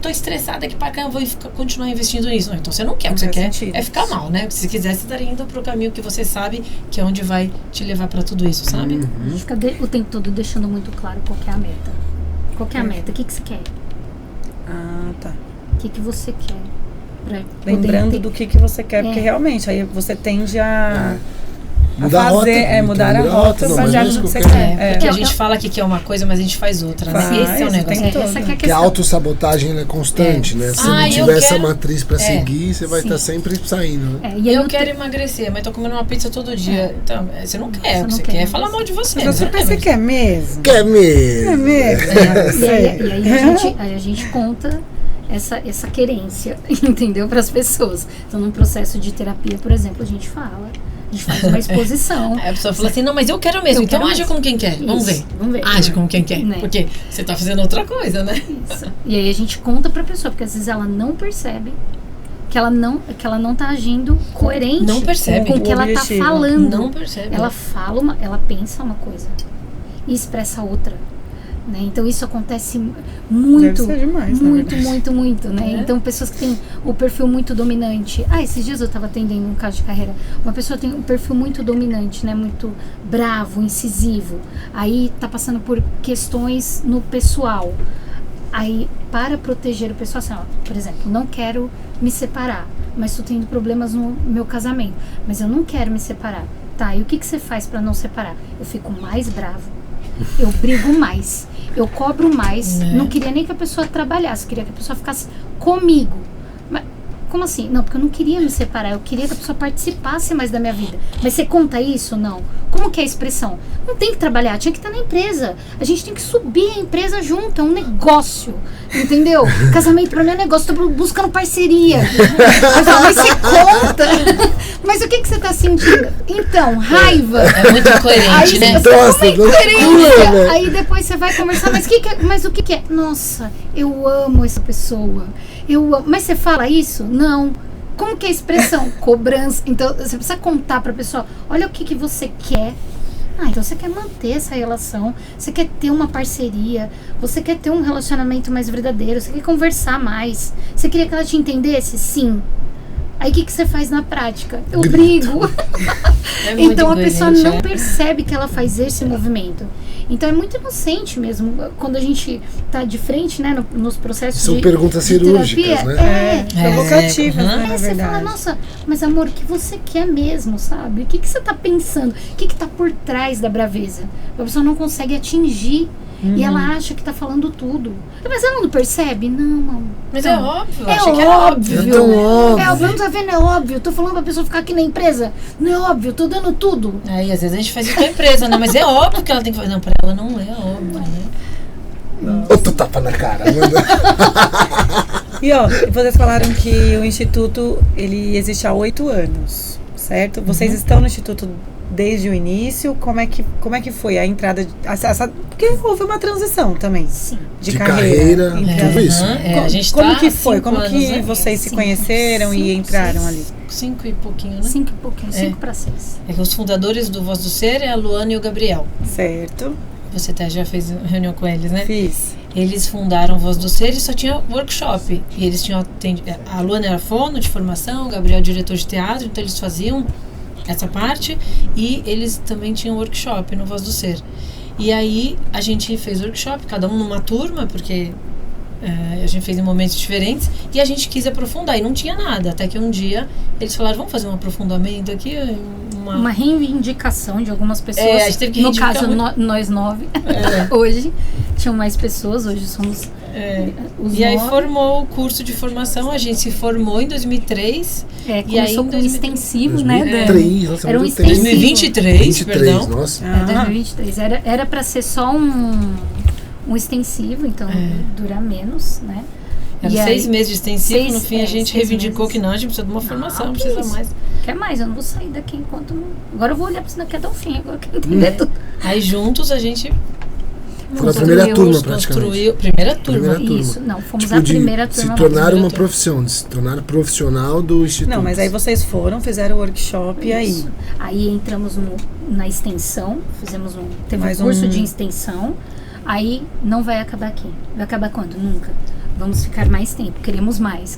Tô estressada aqui pra cá, eu vou continuar investindo nisso. Não, então, você não quer. O que você quer é ficar mal, né? Se quiser, você estaria indo pro caminho que você sabe que é onde vai te levar pra tudo isso, sabe? Fica o tempo todo deixando muito claro qual que é a meta. Qual que é a meta? O que você quer? Ah, tá. O que você quer? Lembrando do que você quer, porque realmente aí você tende a... Mudar a rota. Mudar a rota baseado no que você quer. Porque a gente fala que quer uma coisa, mas a gente faz outra, né? Esse é o negócio. Porque a autossabotagem é constante, né? Se não tiver essa matriz pra seguir, você vai estar sempre saindo, né? Eu quero emagrecer, mas tô comendo uma pizza todo dia. Então, você não quer. O que você quer é falar mal de você. Mas você quer mesmo? Quer mesmo. Quer mesmo. E aí a gente conta essa querência, entendeu? Para as pessoas. Então, num processo de terapia, por exemplo, a gente faz uma exposição. Aí a pessoa fala assim, não, mas eu quero mesmo. Então age como quem quer. Vamos ver. Age como quem quer. Né? Porque você tá fazendo outra coisa, né? Isso. E aí a gente conta pra pessoa, porque às vezes ela não percebe que ela não tá agindo coerente com o que ela tá falando. Não percebe. Ela fala ela pensa uma coisa e expressa outra. Né? Então isso acontece muito, demais, muito, né? Então pessoas que têm o perfil muito dominante. Esses dias eu estava atendendo um caso de carreira. Uma pessoa tem um perfil muito dominante, né? Muito bravo, incisivo. Aí tá passando por questões no pessoal. Aí, para proteger o pessoal, assim, por exemplo, não quero me separar, mas estou tendo problemas no meu casamento. Mas eu não quero me separar. Tá, e o que você faz para não separar? Eu fico mais bravo. Eu brigo mais, eu cobro mais, não queria nem que a pessoa trabalhasse, queria que a pessoa ficasse comigo. Mas como assim? Não, porque eu não queria me separar, eu queria que a pessoa participasse mais da minha vida. Mas você conta isso? Não. Como que é a expressão? Não tem que trabalhar, tinha que estar na empresa. A gente tem que subir a empresa junto, é um negócio, entendeu? Casamento pra mim é um negócio, tô buscando parceria. Mas você conta. Mas o que você tá sentindo? Então, raiva. É muito incoerente, aí, né? Incoerência. Aí depois você vai conversar, mas o que é? Nossa, eu amo essa pessoa. Mas você fala isso? Não. Como que é a expressão? Cobrança. Então, você precisa contar pra pessoa, olha o que você quer. Então você quer manter essa relação, você quer ter uma parceria, você quer ter um relacionamento mais verdadeiro, você quer conversar mais. Você queria que ela te entendesse? Sim. Aí o que você faz na prática? Eu brigo. Então a pessoa não percebe que ela faz esse movimento. Então é muito inocente mesmo quando a gente tá de frente, né, nos processos São perguntas cirúrgicas, né? Provocativas, né, na você verdade. fala, nossa, mas amor, o que você quer mesmo, sabe? O que você tá pensando? O que tá por trás da braveza? A pessoa não consegue atingir. E ela acha que tá falando tudo. Mas ela não percebe? Não, amor. Mas é óbvio. É óbvio. É tão óbvio. É óbvio, não tá vendo? É óbvio. Tô falando pra pessoa ficar aqui na empresa. Não é óbvio, tô dando tudo. E às vezes a gente faz isso com a empresa, né? Mas é óbvio que ela tem que fazer. Não, pra ela não é óbvio, né? Outro tapa na cara. E vocês falaram que o Instituto, ele existe há 8 anos, certo? Vocês estão no Instituto desde o início? Como é que foi a entrada? Porque houve uma transição também. Sim. De carreira. Tudo isso. A gente como tá que foi? Como anos, que né? vocês se conheceram e entraram ali? 5 e pouquinho, né? 5 e pouquinho, 5 para 6. É que os fundadores do Voz do Ser é a Luana e o Gabriel. Certo. Você até já fez reunião com eles, né? Fiz. Eles fundaram Voz do Ser e só tinha workshop. E eles tinham a Luana era fono de formação, o Gabriel diretor de teatro, então eles faziam essa parte e eles também tinham workshop no Voz do Ser. E aí a gente fez workshop, cada um numa turma, porque A gente fez em momentos diferentes e a gente quis aprofundar e não tinha nada, até que um dia eles falaram, vamos fazer um aprofundamento aqui, uma reivindicação de algumas pessoas, a gente teve que no caso nós 9 hoje, tinham mais pessoas, hoje somos os e 9. Aí formou o curso de formação, a gente se formou em 2003 começou com um extensivo, 2003, né? Era um extensivo 2023, perdão. Nossa. 2023, era para ser só um extensivo, então durar menos, né? Era 6 meses de extensivo, no fim a gente reivindicou meses. Que não, a gente precisa de uma formação, não precisa mais. Quer mais? Eu não vou sair daqui enquanto não... Agora eu vou olhar pra você daqui até o fim, agora eu quero entender tudo. Aí juntos a gente... Foi a primeira turma, praticamente. Primeira turma. Isso, não, fomos a primeira turma. Se tornaram uma profissão, se tornaram profissional do instituto. Não, mas aí vocês fizeram o workshop e aí? Aí entramos na extensão, teve um curso de extensão, aí não vai acabar aqui. Vai acabar quando? Nunca. Vamos ficar mais tempo, queremos mais.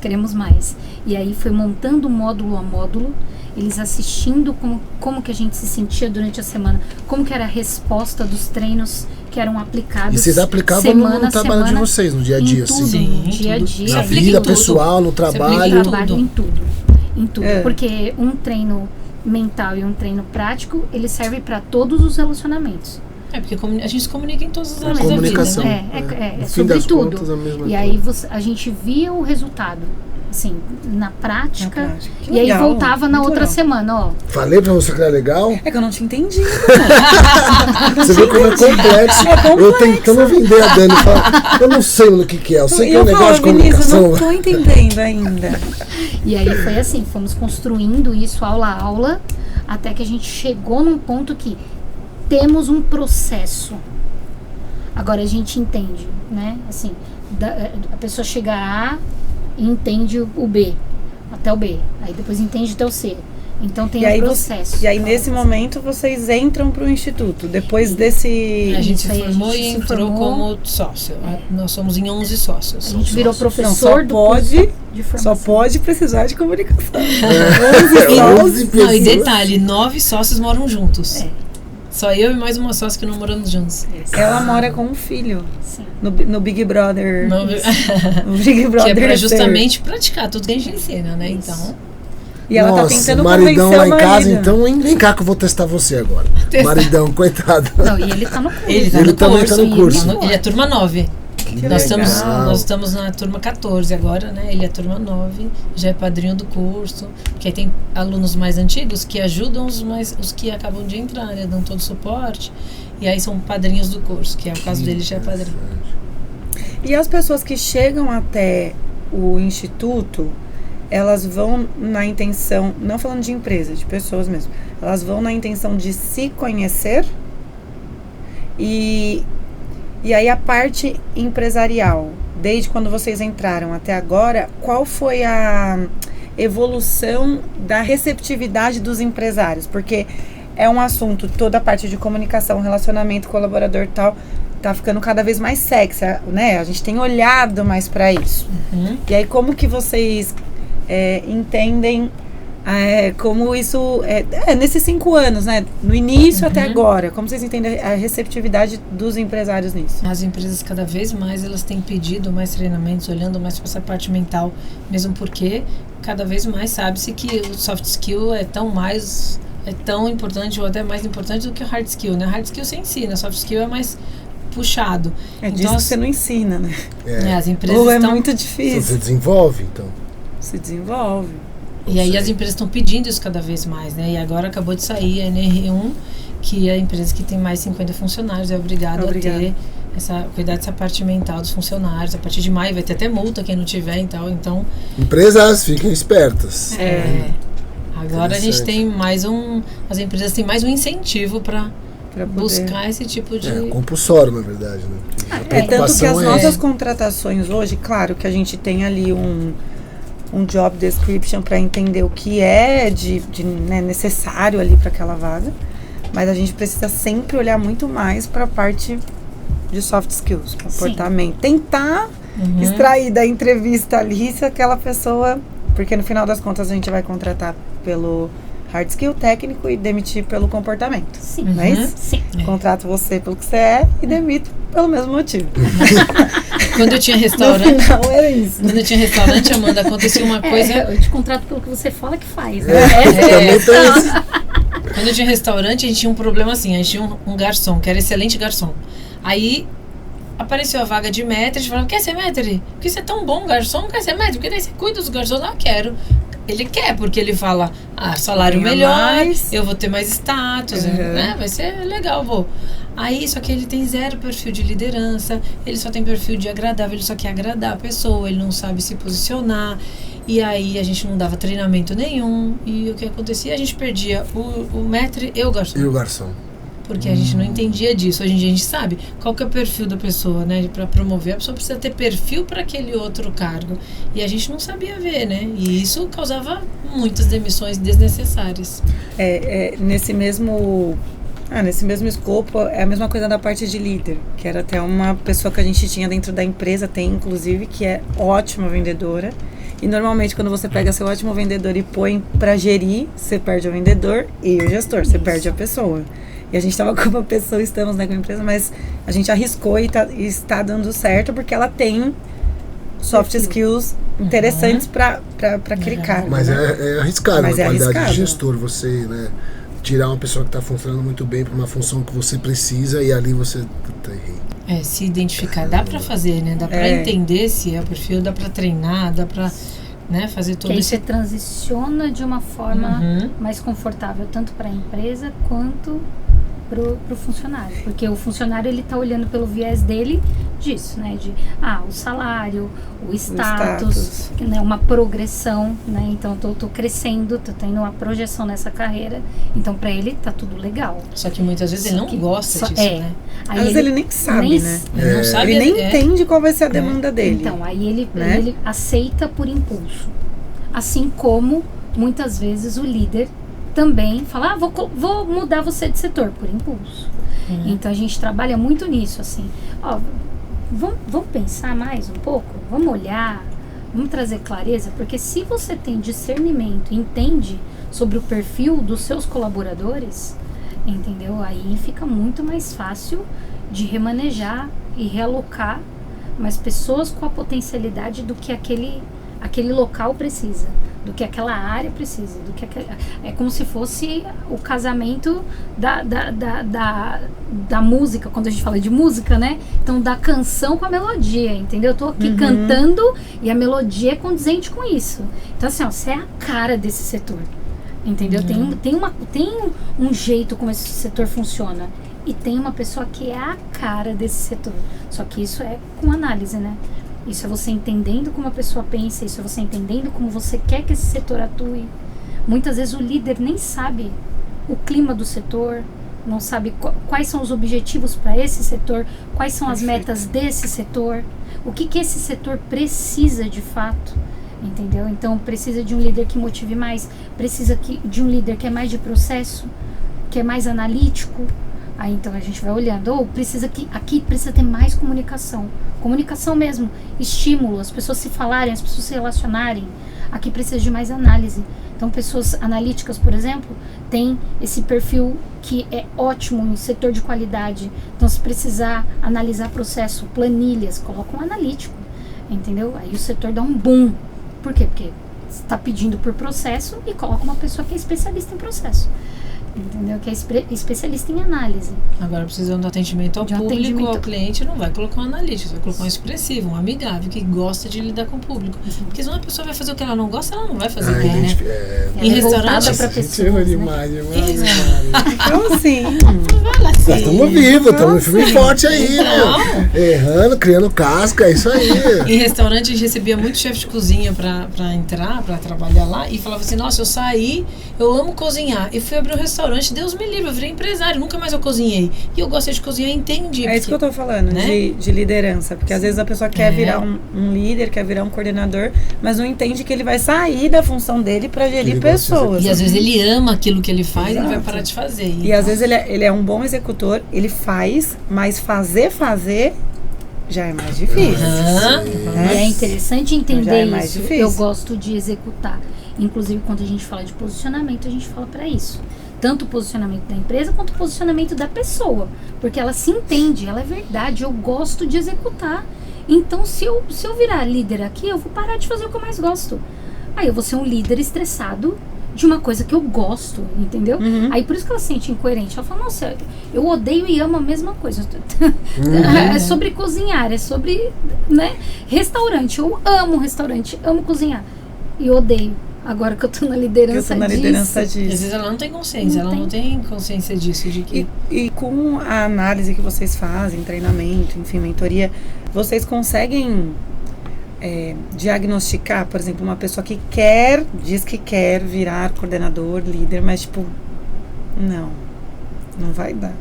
E aí foi montando módulo a módulo, eles assistindo como que a gente se sentia durante a semana, como que era a resposta dos treinos que eram aplicados. E vocês aplicavam no trabalho de vocês, no dia a dia, tudo, assim? No dia a dia. Na vida pessoal, no trabalho. Em tudo. Porque um treino mental e um treino prático, ele serve para todos os relacionamentos. Porque a gente se comunica em todas as áreas da vida, né? É sobre tudo. E aí a gente via o resultado, assim, na prática. E aí voltava na outra semana, ó. Falei pra você que era legal? É que eu não te entendi. Você vê como é complexo. Eu tentando vender a Dani. Eu não sei o que é. Eu sei que é um negócio de comunicação. Eu não tô entendendo ainda. E aí foi assim, fomos construindo isso aula a aula, até que a gente chegou num ponto que temos um processo. Agora a gente entende, né? Assim, a pessoa chega a A e entende o B, até o B. Aí depois entende até o C. Então tem um processo. E aí nesse momento vocês entram para o instituto, depois desse... A gente se formou e entrou como sócio. Nós somos em 11 sócios. A gente virou professor do curso de formação. Só pode precisar de comunicação. 11 pessoas. Não, e detalhe, 9 sócios moram juntos. Só eu e mais uma sócia que não moramos juntos. Ela mora com um filho. Sim. No Big Brother. No Big Brother. Que é pra justamente praticar tudo que a gente ensina, né? Isso. Então. E ela tá tentando maridão convencer lá em casa, então vem cá que eu vou testar você agora. Maridão, coitado. Não, e ele tá no curso. Ele também tá no curso. Ele é turma 9. Nós estamos na turma 14 agora, né? Ele é turma 9, já é padrinho do curso. Porque aí tem alunos mais antigos que ajudam os que acabam de entrar, né? Dão todo o suporte. E aí são padrinhos do curso, que é o caso dele, já é padrinho. E as pessoas que chegam até o instituto, elas vão na intenção, não falando de empresas, de pessoas mesmo, elas vão na intenção de se conhecer e aí a parte empresarial, desde quando vocês entraram até agora, qual foi a evolução da receptividade dos empresários? Porque é um assunto, toda a parte de comunicação, relacionamento, colaborador e tal, tá ficando cada vez mais sexy, né? A gente tem olhado mais para isso. E aí como que vocês entendem como isso nesses 5 anos, né? No início até agora, como vocês entendem a receptividade dos empresários nisso? As empresas cada vez mais elas têm pedido mais treinamentos, olhando mais para essa parte mental, mesmo porque cada vez mais sabe-se que o soft skill é tão importante ou até mais importante do que o hard skill, né? Hard skill você ensina, soft skill é mais puxado. Então, disso que você não ensina, né? As empresas ou é muito difícil. Você desenvolve, então. Se desenvolve. E aí as empresas estão pedindo isso cada vez mais, né? E agora acabou de sair a NR1, que é a empresa que tem mais 50 funcionários, é obrigada a ter cuidar dessa parte mental dos funcionários. A partir de maio vai ter até multa quem não tiver, então... Empresas, fiquem espertas. Agora a gente tem as empresas têm mais um incentivo para buscar esse tipo de... compulsório, na verdade, né? Tanto que as nossas contratações hoje, claro que a gente tem ali um job description para entender o que é né, necessário ali para aquela vaga, mas a gente precisa sempre olhar muito mais para a parte de soft skills, comportamento. Sim. Tentar extrair da entrevista ali se aquela pessoa... Porque no final das contas a gente vai contratar pelo hard skill técnico e demitir pelo comportamento. Sim. Não é isso? Sim. Contrato você pelo que você é e demito pelo mesmo motivo. Quando eu tinha restaurante... No final era isso. Quando eu tinha restaurante, Amanda, acontecia uma coisa... Eu te contrato pelo que você fala que faz, né? Quando eu tinha restaurante, a gente tinha um problema assim, a gente tinha um garçom, que era excelente garçom. Aí apareceu a vaga de maître, a gente falava, quer ser maître? Porque você é tão bom garçom, quer ser maître? Porque daí você cuida dos garçons, não quero. Ele quer, porque ele fala, salário melhor, mais. Eu vou ter mais status, né? Vai ser legal, vou. Aí, só que ele tem zero perfil de liderança, ele só tem perfil de agradável, ele só quer agradar a pessoa, ele não sabe se posicionar. E aí a gente não dava treinamento nenhum. E o que acontecia? A gente perdia o maître e o garçom. E o garçom. Porque a gente não entendia disso. Hoje em dia a gente sabe qual que é o perfil da pessoa, né? Para promover, a pessoa precisa ter perfil para aquele outro cargo. E a gente não sabia ver, né? E isso causava muitas demissões desnecessárias. Nesse mesmo escopo, é a mesma coisa da parte de líder, que era até uma pessoa que a gente tinha dentro da empresa, tem inclusive, que é ótima vendedora. E normalmente quando você pega seu ótimo vendedor e põe para gerir, você perde o vendedor e o gestor, você perde a pessoa. E a gente estava com uma pessoa, estamos, né, com a empresa, mas a gente arriscou e está dando certo porque ela tem soft skills interessantes para aquele cargo. Mas né? é arriscado, mas a qualidade de gestor, você, né, tirar uma pessoa que está funcionando muito bem para uma função que você precisa e ali você... Puta, errei. Se identificar, dá para fazer, né? Dá para entender se é o perfil, dá para treinar, dá para... Né, fazer tudo que aí isso. você transiciona de uma forma mais confortável, tanto para a empresa quanto pro funcionário, porque o funcionário ele tá olhando pelo viés dele disso, né, de o salário, o status, né, uma progressão, né, então tô crescendo, tô tendo uma projeção nessa carreira, então para ele tá tudo legal. Só que muitas vezes ele não gosta disso, né? Às vezes ele nem sabe, né? Ele não sabe, ele nem entende qual vai ser a demanda dele. Então, aí ele aceita por impulso, assim como muitas vezes o líder também fala, vou mudar você de setor por impulso. Então a gente trabalha muito nisso, assim, vamos pensar mais um pouco, vamos olhar, vamos trazer clareza, porque se você tem discernimento, entende sobre o perfil dos seus colaboradores, entendeu? Aí fica muito mais fácil de remanejar e realocar mais pessoas com a potencialidade do que aquele local precisa, do que aquela área precisa, do que é como se fosse o casamento da música, quando a gente fala de música, né? Então, da canção com a melodia, entendeu? Eu tô aqui cantando e a melodia é condizente com isso. Então, assim, você é a cara desse setor, entendeu? Tem um jeito como esse setor funciona e tem uma pessoa que é a cara desse setor. Só que isso é com análise, né? Isso é você entendendo como a pessoa pensa, isso é você entendendo como você quer que esse setor atue. Muitas vezes o líder nem sabe o clima do setor, não sabe quais são os objetivos para esse setor, quais são as metas desse setor, o que esse setor precisa de fato, entendeu? Então precisa de um líder que motive mais, precisa de um líder que é mais de processo, que é mais analítico. Aí então a gente vai olhando, aqui precisa ter mais comunicação mesmo, estímulo, as pessoas se falarem, as pessoas se relacionarem, aqui precisa de mais análise. Então pessoas analíticas, por exemplo, tem esse perfil que é ótimo em setor de qualidade, então se precisar analisar processo, planilhas, coloca um analítico, entendeu? Aí o setor dá um boom. Por quê? Porque está pedindo por processo e coloca uma pessoa que é especialista em processo. Entendeu? Que é especialista em análise. Agora, precisando do atendimento ao público, ao cliente, não vai colocar um analítico, vai colocar um expressivo, um amigável, que gosta de lidar com o público. Porque se uma pessoa vai fazer o que ela não gosta, ela não vai fazer bem, né? Em restaurante, pra pessoas, demais. Então, assim, nós estamos vivos, estamos um filme forte aí, né? Errando, criando casca, é isso aí. Em restaurante, a gente recebia muito chefe de cozinha pra entrar, pra trabalhar lá, e falava assim, nossa, eu saí, eu amo cozinhar, e fui abrir um restaurante, Deus me livre, eu virei empresário, nunca mais eu cozinhei. E eu gostei de cozinhar, entendi. É isso que eu tô falando, né? de liderança. Porque às vezes a pessoa quer virar um líder, quer virar um coordenador, mas não entende que ele vai sair da função dele pra gerir pessoas. E às vezes ele ama aquilo que ele faz e ele vai parar de fazer. E então, às vezes ele é um bom executor, ele faz, mas fazer já é mais difícil. E é interessante entender mais isso. Difícil. Eu gosto de executar. Inclusive, quando a gente fala de posicionamento, a gente fala para isso. Tanto o posicionamento da empresa, quanto o posicionamento da pessoa. Porque ela se entende, ela é verdade, eu gosto de executar. Então, se eu virar líder aqui, eu vou parar de fazer o que eu mais gosto. Aí eu vou ser um líder estressado de uma coisa que eu gosto, entendeu? Aí por isso que ela se sente incoerente. Ela fala, nossa, eu odeio e amo a mesma coisa. É sobre cozinhar, é sobre, né, restaurante. Eu amo restaurante, amo cozinhar. E odeio. Agora que eu tô na liderança disso. Às vezes ela não tem consciência, não tem consciência disso. De que... e com a análise que vocês fazem, treinamento, enfim, mentoria, vocês conseguem diagnosticar, por exemplo, uma pessoa que diz que quer virar coordenador, líder, mas tipo, não vai dar.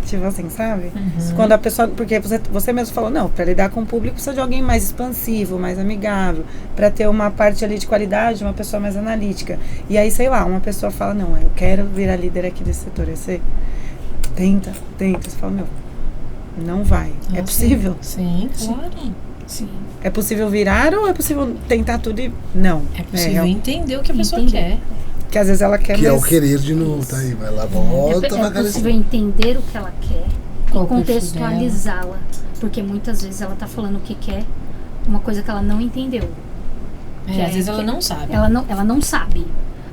Tipo assim, sabe? Quando a pessoa, porque você mesmo falou, não, para lidar com o público precisa de alguém mais expansivo, mais amigável, para ter uma parte ali de qualidade, uma pessoa mais analítica. E aí, sei lá, uma pessoa fala, não, eu quero virar líder aqui desse setor. Aí você tenta, você fala, meu, não vai. É possível? Sim, claro. Sim. É possível virar ou é possível tentar tudo e não? É possível entender o que a pessoa quer. Que às vezes ela quer que é o querer de novo, tá aí, vai lá, volta. É possível entender o que ela quer e contextualizá-la. Porque muitas vezes ela tá falando o que quer, uma coisa que ela não entendeu. Às vezes ela não sabe. Ela não sabe.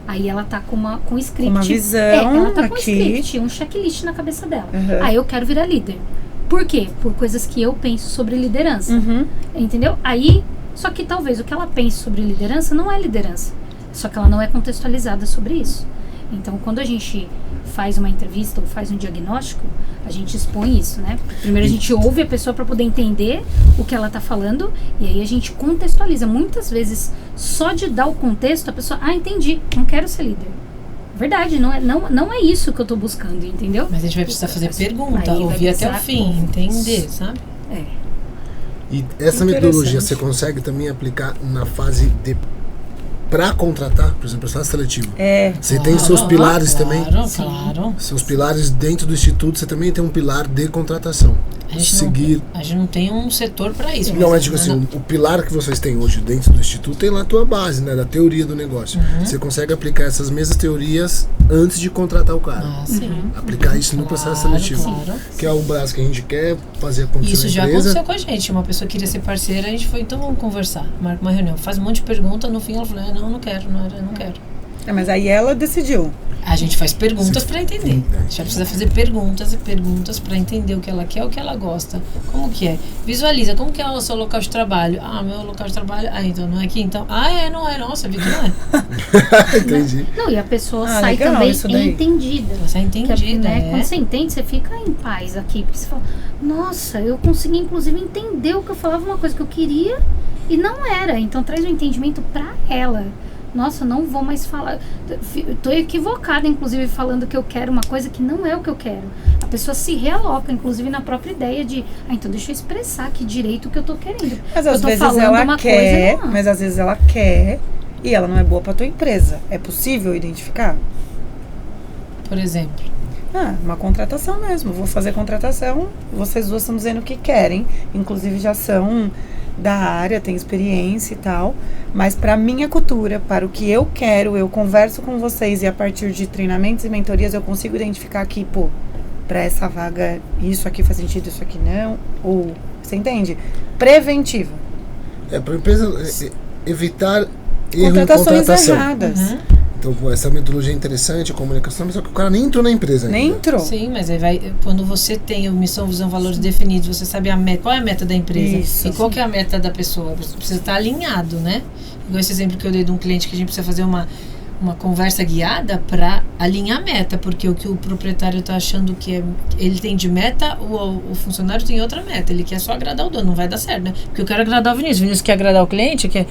Aí ela tá com um script. Uma visão ela tá com aqui. um script, um checklist na cabeça dela. Aí eu quero virar líder. Por quê? Por coisas que eu penso sobre liderança. Entendeu? Aí, só que talvez o que ela pense sobre liderança não é liderança. Só que ela não é contextualizada sobre isso. Então, quando a gente faz uma entrevista ou faz um diagnóstico, a gente expõe isso, né? Primeiro a gente ouve a pessoa para poder entender o que ela está falando e aí a gente contextualiza. Muitas vezes, só de dar o contexto, a pessoa, entendi, não quero ser líder. Verdade, não é isso que eu estou buscando, entendeu? Mas a gente vai precisar fazer pergunta, ouvir até o fim, entender, sabe? E essa metodologia você consegue também aplicar na fase de para contratar, por exemplo, processo seletivo. Você tem seus pilares também. Claro. Seus pilares dentro do instituto, você também tem um pilar de contratação. A gente não tem um setor para isso. Não, é tipo assim, o pilar que vocês têm hoje dentro do instituto tem lá a tua base, né, da teoria do negócio. Você consegue aplicar essas mesmas teorias antes de contratar o cara. Aplicar isso no processo seletivo. Que é o básico que a gente quer fazer acontecer. Isso já aconteceu com a gente. Uma pessoa queria ser parceira, a gente foi, então vamos conversar. Marca uma reunião, faz um monte de pergunta, no fim ela falou, não quero. Mas aí ela decidiu. A gente faz perguntas para entender. A gente precisa fazer perguntas e perguntas para entender o que ela quer, o que ela gosta. Como que é? Visualiza, como que é o seu local de trabalho? Meu local de trabalho... então não é aqui, então... não é, nossa, vi que não é. Entendi. Não, e a pessoa sai também entendida. Ela sai entendida, Quando você entende, você fica em paz aqui. Porque você fala, nossa, eu consegui inclusive entender o que eu falava, uma coisa que eu queria e não era. Então traz um entendimento para ela. Nossa, não vou mais falar. Tô equivocada, inclusive, falando que eu quero uma coisa que não é o que eu quero. A pessoa se realoca, inclusive, na própria ideia de, então deixa eu expressar aqui direito o que eu tô querendo. Mas às vezes ela quer, mas às vezes ela quer e ela não é boa pra tua empresa. É possível identificar? Por exemplo? Uma contratação mesmo. Vou fazer contratação, vocês duas estão dizendo o que querem. Inclusive já são da área, tem experiência e tal, mas para minha cultura, para o que eu quero, eu converso com vocês e a partir de treinamentos e mentorias eu consigo identificar que, para essa vaga isso aqui faz sentido, isso aqui não, ou, você entende? Preventivo. Para a empresa evitar erro em contratação. Erradas. Então, essa metodologia é interessante, a comunicação, mas só que o cara nem entrou na empresa ainda. Nem entrou. Sim, mas aí quando você tem a missão, visão, valores definidos, você sabe qual é a meta da empresa. Isso, e qual que é a meta da pessoa. Você precisa estar alinhado, né? Igual esse exemplo que eu dei de um cliente que a gente precisa fazer uma conversa guiada para alinhar a meta, porque o que o proprietário está achando que ele tem de meta, o funcionário tem outra meta. Ele quer só agradar o dono, não vai dar certo, né? Porque eu quero agradar o Vinícius quer agradar o cliente, quer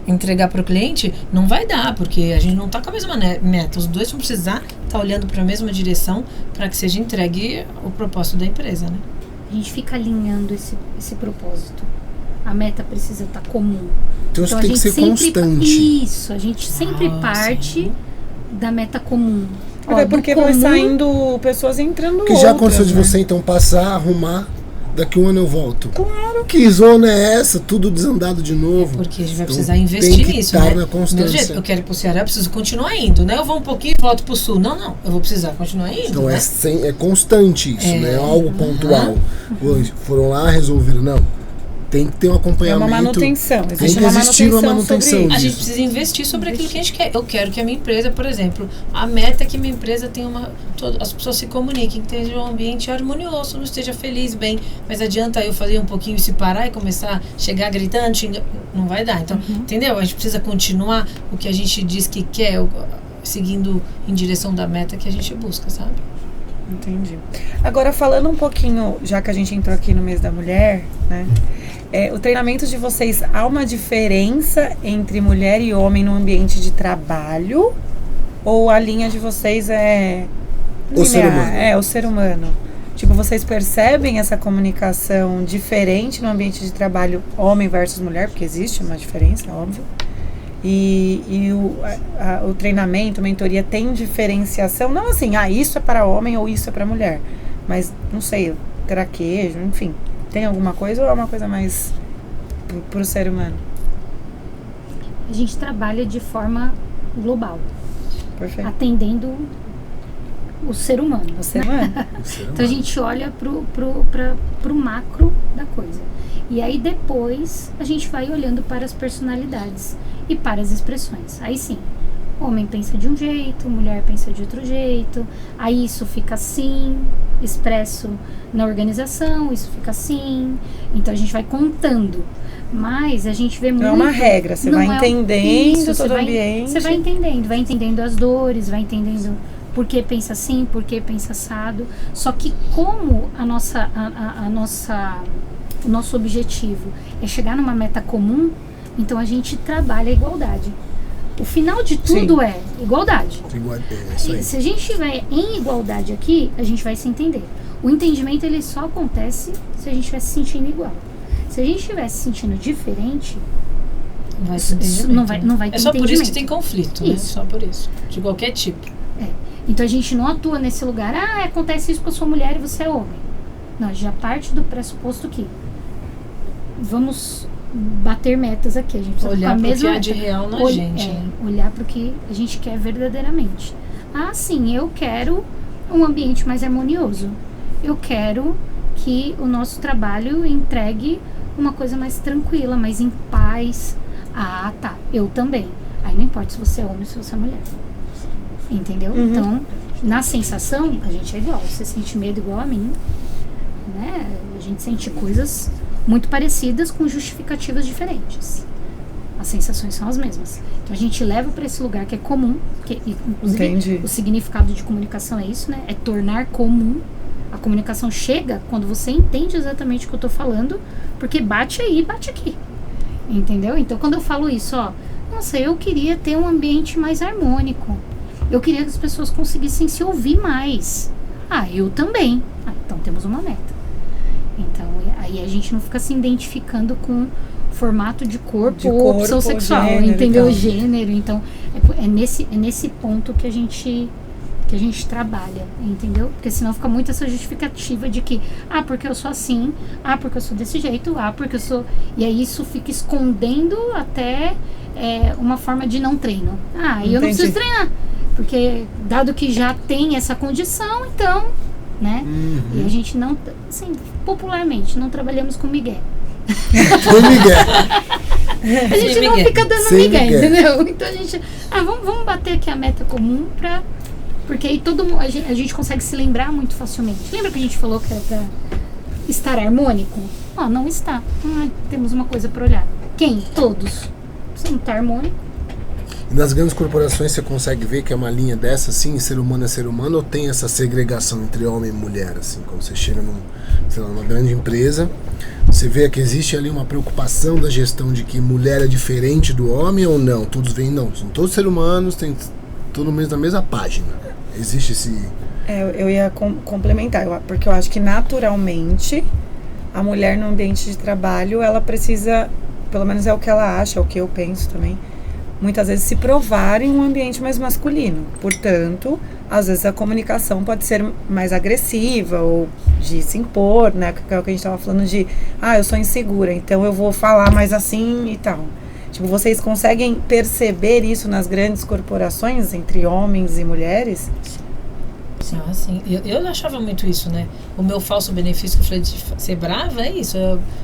entregar para o cliente, não vai dar, porque a gente não está com a mesma meta. Os dois vão precisar estar olhando para a mesma direção para que seja entregue o propósito da empresa, né? A gente fica alinhando esse propósito. A meta precisa estar comum. Então isso tem que ser constante. Isso, a gente sempre parte da meta comum. Até porque vai saindo pessoas entrando que já aconteceu de você então passar, arrumar, daqui um ano eu volto. Claro. Que zona é essa? Tudo desandado de novo. Porque a gente vai precisar investir nisso, né? Na constância. Do jeito que eu quero ir pro Ceará, eu preciso continuar indo, né? Eu vou um pouquinho e volto pro Sul. Não. Eu vou precisar continuar indo, então, né? É constante isso, né? É algo pontual. Foram lá, resolveram. Não. tem que ter um acompanhamento. É uma manutenção. Existe uma manutenção a gente precisa investir sobre aquilo que a gente quer. Eu quero que a minha empresa, por exemplo, a meta é que minha empresa tenha as pessoas se comuniquem, que esteja um ambiente harmonioso, não esteja feliz, bem. Mas adianta eu fazer um pouquinho e se parar e começar a chegar gritando, xingando, não vai dar. Então, entendeu? A gente precisa continuar o que a gente diz que quer, seguindo em direção da meta que a gente busca, sabe? Entendi. Agora, falando um pouquinho, já que a gente entrou aqui no mês da mulher, né? O treinamento de vocês, há uma diferença entre mulher e homem no ambiente de trabalho? Ou a linha de vocês é o ser humano? É, o ser humano. Tipo, vocês percebem essa comunicação diferente no ambiente de trabalho homem versus mulher? Porque existe uma diferença, óbvio. E o treinamento, a mentoria tem diferenciação, não assim, isso é para homem ou isso é para mulher, mas não sei, traquejo, enfim, tem alguma coisa ou é uma coisa mais pro ser humano? A gente trabalha de forma global. Perfeito. Atendendo o ser humano. O ser humano. Então a gente olha pro macro da coisa. E aí depois a gente vai olhando para as personalidades e para as expressões. Aí sim, homem pensa de um jeito, mulher pensa de outro jeito, aí isso fica assim, expresso na organização, isso fica assim. Então a gente vai contando. Mas a gente vê muito... Não é uma regra, você vai entendendo todo o ambiente. Você vai entendendo as dores, vai entendendo por que pensa assim, por que pensa assado. Só que como o nosso objetivo é chegar numa meta comum, então a gente trabalha a igualdade. O final de tudo é igualdade. Se a gente estiver em igualdade aqui, a gente vai se entender. O entendimento ele só acontece se a gente estiver se sentindo igual. Se a gente estiver se sentindo diferente, não vai ter entendimento. É só por isso que tem conflito, né? Só por isso. De qualquer tipo. Então a gente não atua nesse lugar, acontece isso com a sua mulher e você é homem. Não, já parte do pressuposto que vamos bater metas aqui. A gente precisa olhar para o que há de real na gente. Olhar para o que a gente quer verdadeiramente. Sim, eu quero um ambiente mais harmonioso. Eu quero que o nosso trabalho entregue uma coisa mais tranquila, mais em paz. Tá, eu também. Aí não importa se você é homem ou se você é mulher. Entendeu? Então, na sensação, a gente é igual. Você sente medo igual a mim, né? A gente sente coisas muito parecidas com justificativas diferentes. As sensações são as mesmas. Então a gente leva para esse lugar que é comum, que inclusive o significado de comunicação é isso, né? É tornar comum. A comunicação chega quando você entende exatamente o que eu tô falando, porque bate aí, bate aqui. Entendeu? Então quando eu falo isso, nossa, eu queria ter um ambiente mais harmônico. Eu queria que as pessoas conseguissem se ouvir mais. Eu também. Então temos uma meta. Então, aí a gente não fica se identificando com formato de corpo ou opção sexual, gênero, entendeu? Gênero. Então, é nesse ponto que a gente trabalha, entendeu? Porque senão fica muito essa justificativa de que, porque eu sou assim, porque eu sou desse jeito, porque eu sou... E aí isso fica escondendo até uma forma de não treino. E eu não preciso treinar. Porque, dado que já tem essa condição, então, né? E a gente não, assim, popularmente, não trabalhamos com migué. Com migué. A gente não fica dando migué, entendeu? Então a gente, vamos bater aqui a meta comum porque aí a gente consegue se lembrar muito facilmente. Lembra que a gente falou que era pra estar harmônico? Não está. Temos uma coisa para olhar. Quem? Todos. Você não está harmônico. E nas grandes corporações você consegue ver que é uma linha dessa, assim, ser humano é ser humano, ou tem essa segregação entre homem e mulher, assim, quando você chega numa grande empresa, você vê que existe ali uma preocupação da gestão de que mulher é diferente do homem ou não? Todos veem, não, são todos seres humanos, tem todo mundo na mesma página. Existe esse... Eu ia complementar, porque eu acho que naturalmente a mulher no ambiente de trabalho, ela precisa, pelo menos é o que ela acha, é o que eu penso também, muitas vezes se provar em um ambiente mais masculino. Portanto, às vezes a comunicação pode ser mais agressiva ou de se impor, né? Que é o que a gente estava falando de, eu sou insegura, então eu vou falar mais assim e tal. Tipo, vocês conseguem perceber isso nas grandes corporações, entre homens e mulheres? Sim. Ah, sim. Eu achava muito isso, né? O meu falso benefício que eu falei de ser brava é isso.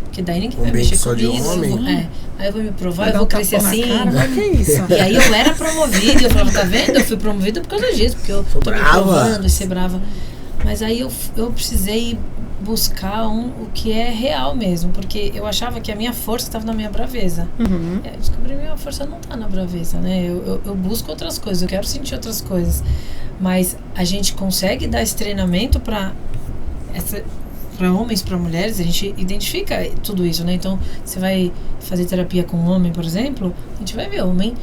Porque daí ninguém vai mexer só comigo. De homem. Aí eu vou me provar, eu vou crescer assim. Cara, que isso? E aí eu era promovida, eu falava, tá vendo? Eu fui promovida por causa disso, porque eu tô me provando e ser brava. Mas aí eu precisei buscar o que é real mesmo, porque eu achava que a minha força estava na minha braveza. Uhum. Eu descobri que minha força não está na braveza, né? Eu busco outras coisas, eu quero sentir outras coisas. Mas a gente consegue dar esse treinamento para homens, para mulheres, a gente identifica tudo isso, né? Então, você vai fazer terapia com um homem, por exemplo, a gente vai ver homem.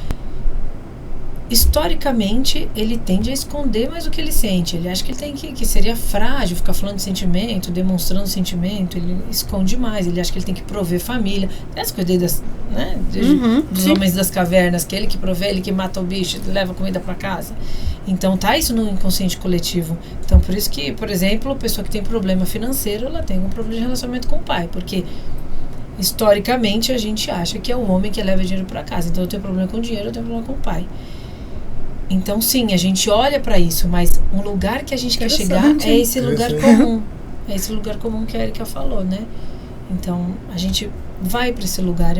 Historicamente, ele tende a esconder mais o que ele sente. Ele acha que ele tem que seria frágil, ficar falando de sentimento, demonstrando sentimento. Ele esconde mais. Ele acha que ele tem que prover família. As coisas dos homens das cavernas, que ele que provê, ele que mata o bicho, leva comida para casa. Então, tá isso no inconsciente coletivo. Então, por isso que, por exemplo, a pessoa que tem problema financeiro, ela tem um problema de relacionamento com o pai. Porque historicamente, a gente acha que é o homem que leva dinheiro para casa. Então, eu tenho problema com dinheiro, eu tenho problema com o pai. Então, sim, a gente olha para isso, mas um lugar que a gente quer chegar é esse lugar comum. É esse lugar comum que a Erika falou, né? Então, a gente vai para esse lugar.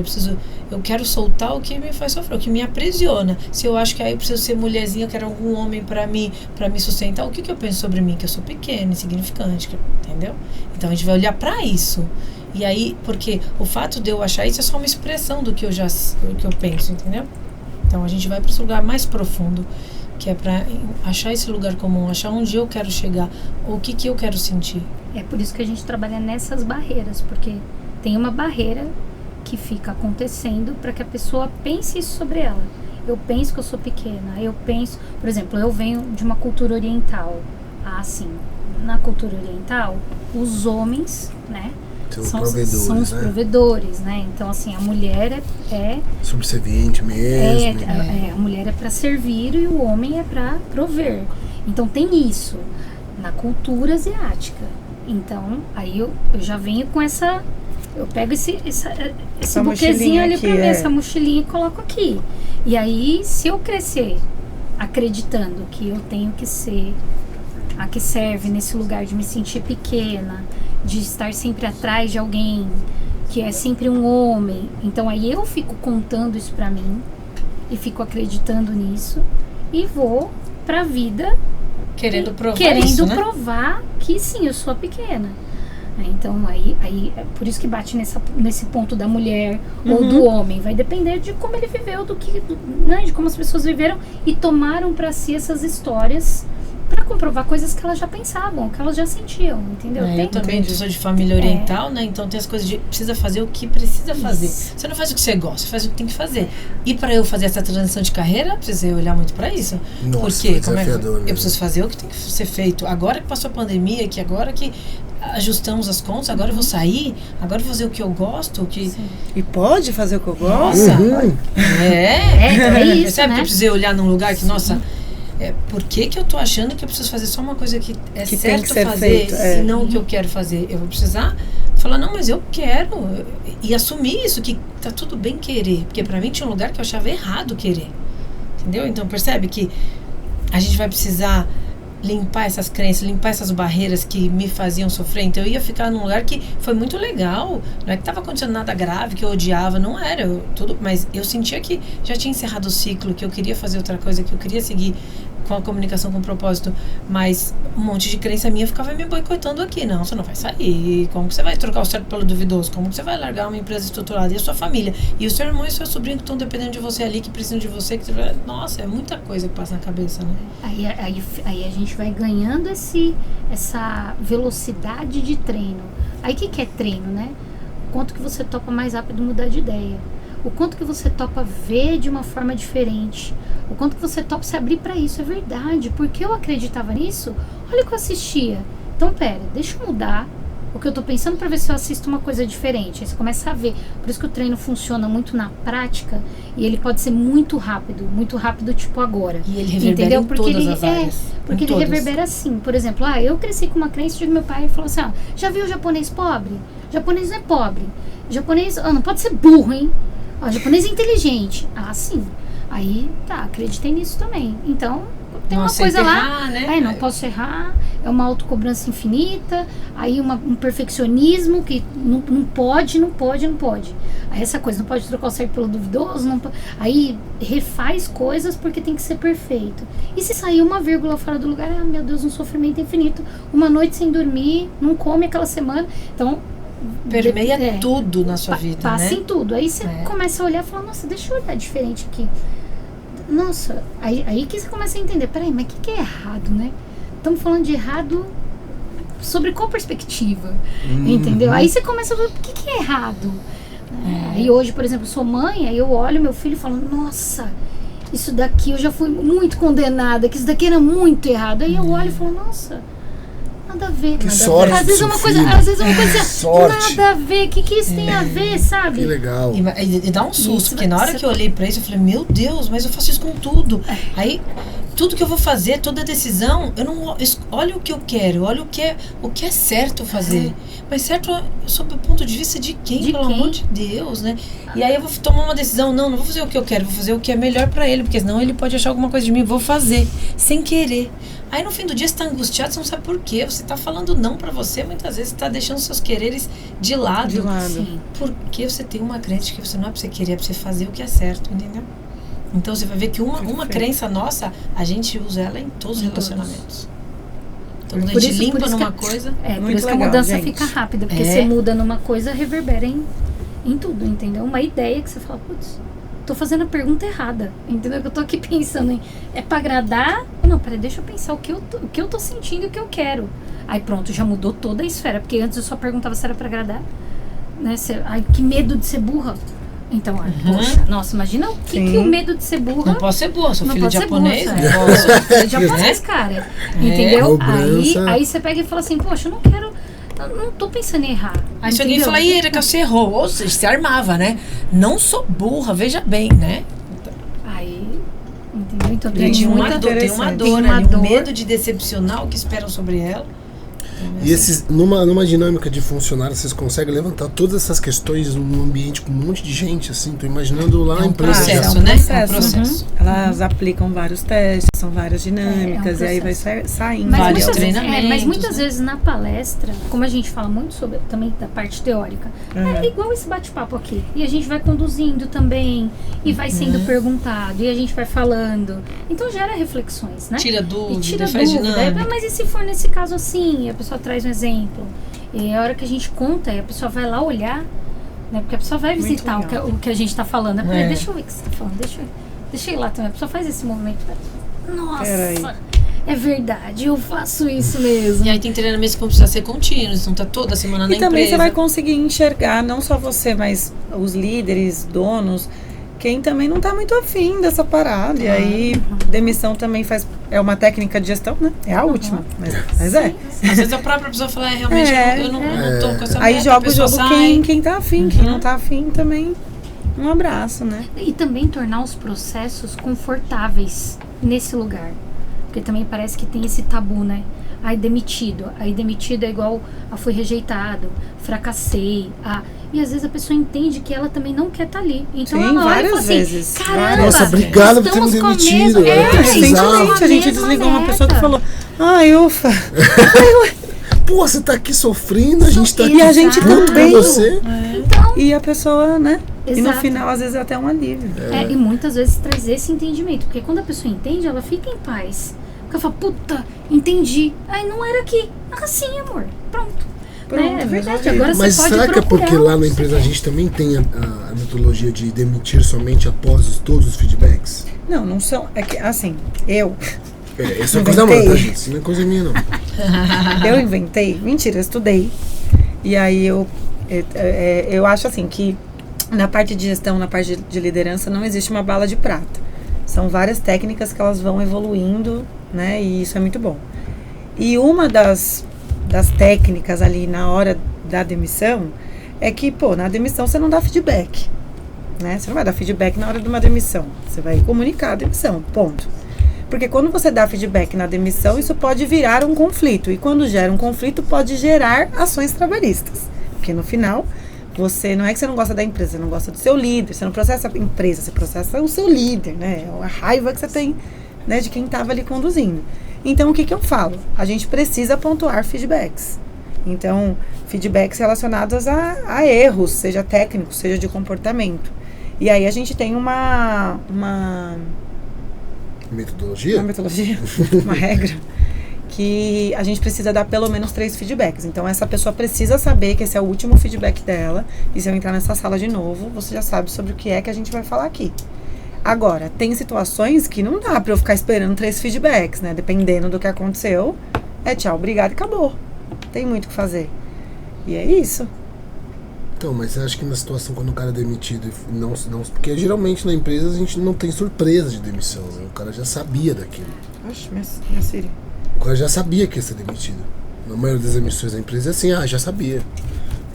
Eu quero soltar o que me faz sofrer, o que me aprisiona. Se eu acho que aí eu preciso ser mulherzinha, eu quero algum homem para me sustentar, o que eu penso sobre mim? Que eu sou pequena, insignificante, entendeu? Então, a gente vai olhar para isso. E aí, porque o fato de eu achar isso é só uma expressão do que eu penso, entendeu? Então, a gente vai para esse lugar mais profundo, que é para achar esse lugar comum, achar onde eu quero chegar, ou o que eu quero sentir. É por isso que a gente trabalha nessas barreiras, porque tem uma barreira que fica acontecendo para que a pessoa pense isso sobre ela. Eu penso que eu sou pequena, eu penso... Por exemplo, eu venho de uma cultura oriental. Assim, na cultura oriental, os homens, né? São os provedores, né? Então, assim, a mulher é subserviente mesmo. A mulher é para servir e o homem é para prover. Então, tem isso na cultura asiática. Então, aí eu já venho com essa... Eu pego esse buquezinho ali pra mim, essa mochilinha e coloco aqui. E aí, se eu crescer acreditando que eu tenho que ser a que serve nesse lugar de me sentir pequena, de estar sempre atrás de alguém que é sempre um homem, então aí eu fico contando isso pra mim e fico acreditando nisso e vou pra vida querendo provar que sim, eu sou pequena. Então aí é por isso que bate nesse ponto da mulher ou do homem, vai depender de como ele viveu, de como as pessoas viveram e tomaram pra si essas histórias para comprovar coisas que elas já pensavam, que elas já sentiam, entendeu? Eu também sou de família oriental, né? Então tem as coisas de precisa fazer o que precisa fazer. Isso. Você não faz o que você gosta, você faz o que tem que fazer. E para eu fazer essa transição de carreira, eu precisei olhar muito para isso. Nossa, porque eu preciso fazer o que tem que ser feito. Agora que passou a pandemia, que agora que ajustamos as contas, agora eu vou sair, agora eu vou fazer o que eu gosto. E pode fazer o que eu gosto? Nossa! É isso, sabe, né? Que eu precisei olhar num lugar que, nossa... por que eu tô achando que eu preciso fazer só uma coisa que certo fazer e não o que eu quero fazer? Eu vou precisar falar, não, mas eu quero. E assumir isso, que tá tudo bem querer. Porque pra mim tinha um lugar que eu achava errado querer. Entendeu? Então percebe que a gente vai precisar limpar essas crenças, limpar essas barreiras que me faziam sofrer. Então eu ia ficar num lugar que foi muito legal. Não é que estava acontecendo nada grave, que eu odiava, não era. Mas eu sentia que já tinha encerrado o ciclo, que eu queria fazer outra coisa, que eu queria seguir com a comunicação com propósito. Mas um monte de crença minha ficava me boicotando aqui. Não, você não vai sair. Como que você vai trocar o certo pelo duvidoso? Como que você vai largar uma empresa estruturada? E a sua família? E o seu irmão e o seu sobrinho que estão dependendo de você ali, que precisam de você. Nossa, é muita coisa que passa na cabeça, né? Aí a gente vai ganhando essa velocidade de treino. Aí o que é treino, né? O quanto que você topa mais rápido mudar de ideia. O quanto que você topa ver de uma forma diferente. O quanto que você topa se abrir para isso. É verdade. Porque eu acreditava nisso. Olha o que eu assistia. Então, pera, deixa eu mudar o que eu tô pensando para ver se eu assisto uma coisa diferente. Aí você começa a ver. Por isso que o treino funciona muito na prática. E ele pode ser muito rápido tipo agora. E ele reverbera em todas as áreas. Porque ele reverbera assim. Por exemplo, eu cresci com uma crença de que meu pai falou assim, já viu o japonês pobre? Japonês não é pobre. Japonês não pode ser burro, hein? Japonês é inteligente. Sim. Aí, acreditei nisso também. Então, tem uma coisa lá, né? Não posso errar, é uma autocobrança infinita, aí um perfeccionismo que não pode. Aí essa coisa, não pode trocar o certo pelo duvidoso, aí refaz coisas porque tem que ser perfeito. E se sair uma vírgula fora do lugar, meu Deus, um sofrimento infinito, uma noite sem dormir, não come aquela semana, então... Permeia tudo na sua vida, passa né? em tudo. Aí você começa a olhar e fala, nossa, deixa eu olhar diferente aqui. Nossa, aí que você começa a entender, peraí, mas o que é errado, né? Estamos falando de errado sobre qual perspectiva, entendeu? Aí você começa a ver o que é errado. Aí hoje, por exemplo, sou mãe, aí eu olho meu filho e falo, nossa, isso daqui eu já fui muito condenada, que isso daqui era muito errado. Aí eu olho e falo, nossa... Nada a ver. Que sorte. Às vezes é uma coisa nada a ver. O que isso tem a ver, sabe? Que legal. E dá um susto, porque na hora que eu olhei pra isso, eu falei, meu Deus, mas eu faço isso com tudo. Aí, tudo que eu vou fazer, toda decisão, eu não olho o que eu quero, olho o que é certo fazer. Mas certo sob o ponto de vista de quem, pelo amor de Deus, né? E aí eu vou tomar uma decisão, não vou fazer o que eu quero, vou fazer o que é melhor pra ele, porque senão ele pode achar alguma coisa de mim, vou fazer, sem querer. Aí no fim do dia você tá angustiado, você não sabe por quê. Você tá falando não pra você, muitas vezes você tá deixando seus quereres de lado. Sim. Porque você tem uma crença que você não é pra você querer, é pra você fazer o que é certo, entendeu? Então você vai ver que uma crença nossa, a gente usa ela em todos os relacionamentos. Então quando a gente limpa numa coisa... por isso que a mudança fica rápida. Porque você muda numa coisa, reverbera em tudo, entendeu? Uma ideia que você fala, putz... Tô fazendo a pergunta errada, entendeu? Que eu tô aqui pensando em, é pra agradar? Não, peraí, deixa eu pensar o que eu tô sentindo e o que eu quero. Aí pronto, já mudou toda a esfera, porque antes eu só perguntava se era pra agradar, né? Ai, que medo de ser burra. Então, poxa, nossa, imagina o que o medo de ser burra... Não posso ser burra, sou filho de japonês. Sou filho de japonês, cara. Entendeu? Aí você pega e fala assim, poxa, eu não quero... Não tô pensando em errar. Aí se alguém falar, Ira, que você errou, ou seja, você armava, né? Não sou burra, veja bem, né? Aí, entendeu? Então tem uma dor, um medo de decepcionar o que esperam sobre ela. E esses, numa dinâmica de funcionário, vocês conseguem levantar todas essas questões num ambiente com um monte de gente, assim? Tô imaginando lá na empresa. Processo, né? É um processo. Elas aplicam vários testes, são várias dinâmicas, e aí vai saindo vários treinamentos. Mas muitas vezes na palestra, como a gente fala muito sobre também da parte teórica, é igual esse bate-papo aqui. E a gente vai conduzindo também, e vai sendo perguntado, e a gente vai falando. Então gera reflexões, né? Tira dúvida, faz dinâmica. Mas e se for nesse caso assim, a pessoa traz um exemplo, e a hora que a gente conta, a pessoa vai lá olhar, né? Porque a pessoa vai visitar o que a gente está falando. Deixa eu ver o que você está falando, deixa eu ir lá também. A pessoa faz esse movimento. Nossa, é verdade, eu faço isso mesmo. E aí tem treinamentos que precisa ser contínuos, não tá toda semana na empresa. E também você vai conseguir enxergar, não só você, mas os líderes, donos, quem também não está muito afim dessa parada. E aí, demissão também é uma técnica de gestão, né? É a última, mas é. Às vezes a própria pessoa fala, realmente, eu não tô com essa meta. Aí joga o jogo quem tá afim, quem não tá afim também, um abraço, né? E também tornar os processos confortáveis nesse lugar. Porque também parece que tem esse tabu, né? Aí demitido é igual a fui rejeitado, fracassei, e às vezes a pessoa entende que ela também não quer estar ali. Então sim, ela olha e fala vezes. Assim, caramba, nossa, obrigada por ter me demitido. Recentemente a gente desligou uma pessoa que falou, ufa. Pô, você tá aqui sofrendo, a gente tá aqui. E a gente também. Você. Então, e a pessoa, né? Exato. E no final, às vezes, é até um alívio. E muitas vezes traz esse entendimento. Porque quando a pessoa entende, ela fica em paz. Porque ela fala, puta, entendi. Aí não era aqui. Sim, amor. Pronto. É verdade. Agora mas você pode será que é porque lá na empresa a gente também tem a metodologia de demitir somente após todos os feedbacks? Não são. É que, assim, isso é coisa minha, tá, gente? Isso não é coisa minha, não. Eu inventei. Mentira, eu estudei. E aí eu acho assim que na parte de gestão, na parte de liderança, não existe uma bala de prata. São várias técnicas que elas vão evoluindo, né? E isso é muito bom. E uma das técnicas ali na hora da demissão é que, na demissão você não dá feedback, né? Você não vai dar feedback na hora de uma demissão. Você vai comunicar a demissão, ponto. Porque quando você dá feedback na demissão, isso pode virar um conflito. E quando gera um conflito, pode gerar ações trabalhistas. Porque no final, você não é que você não gosta da empresa, você não gosta do seu líder, você não processa a empresa, você processa o seu líder, né? A raiva que você tem né, de quem estava ali conduzindo. Então, o que eu falo? A gente precisa pontuar feedbacks. Então, feedbacks relacionados a erros, seja técnicos, seja de comportamento. E aí a gente tem uma metodologia? Uma regra, que a gente precisa dar pelo menos 3 feedbacks. Então, essa pessoa precisa saber que esse é o último feedback dela. E se eu entrar nessa sala de novo, você já sabe sobre o que é que a gente vai falar aqui. Agora, tem situações que não dá pra eu ficar esperando 3 feedbacks, né? Dependendo do que aconteceu, é tchau, obrigado e acabou. Tem muito o que fazer. E é isso. Então, mas você acha que na situação quando o cara é demitido, não, porque geralmente na empresa a gente não tem surpresa de demissão, né? O cara já sabia daquilo. Oxe, minha filha. O cara já sabia que ia ser demitido. Na maioria das emissões da empresa é assim, já sabia.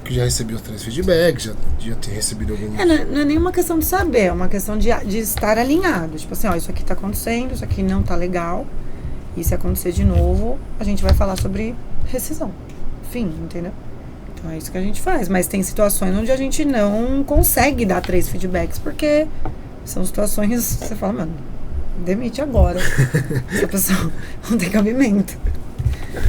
Que já recebeu os 3 feedbacks, já tinha recebido alguns... Não é nenhuma questão de saber, é uma questão de estar alinhado. Tipo assim, isso aqui tá acontecendo, isso aqui não tá legal. E se acontecer de novo, a gente vai falar sobre rescisão. Fim, entendeu? Então é isso que a gente faz. Mas tem situações onde a gente não consegue dar 3 feedbacks, porque são situações, você fala, mano, demite agora. Essa pessoa não tem cabimento.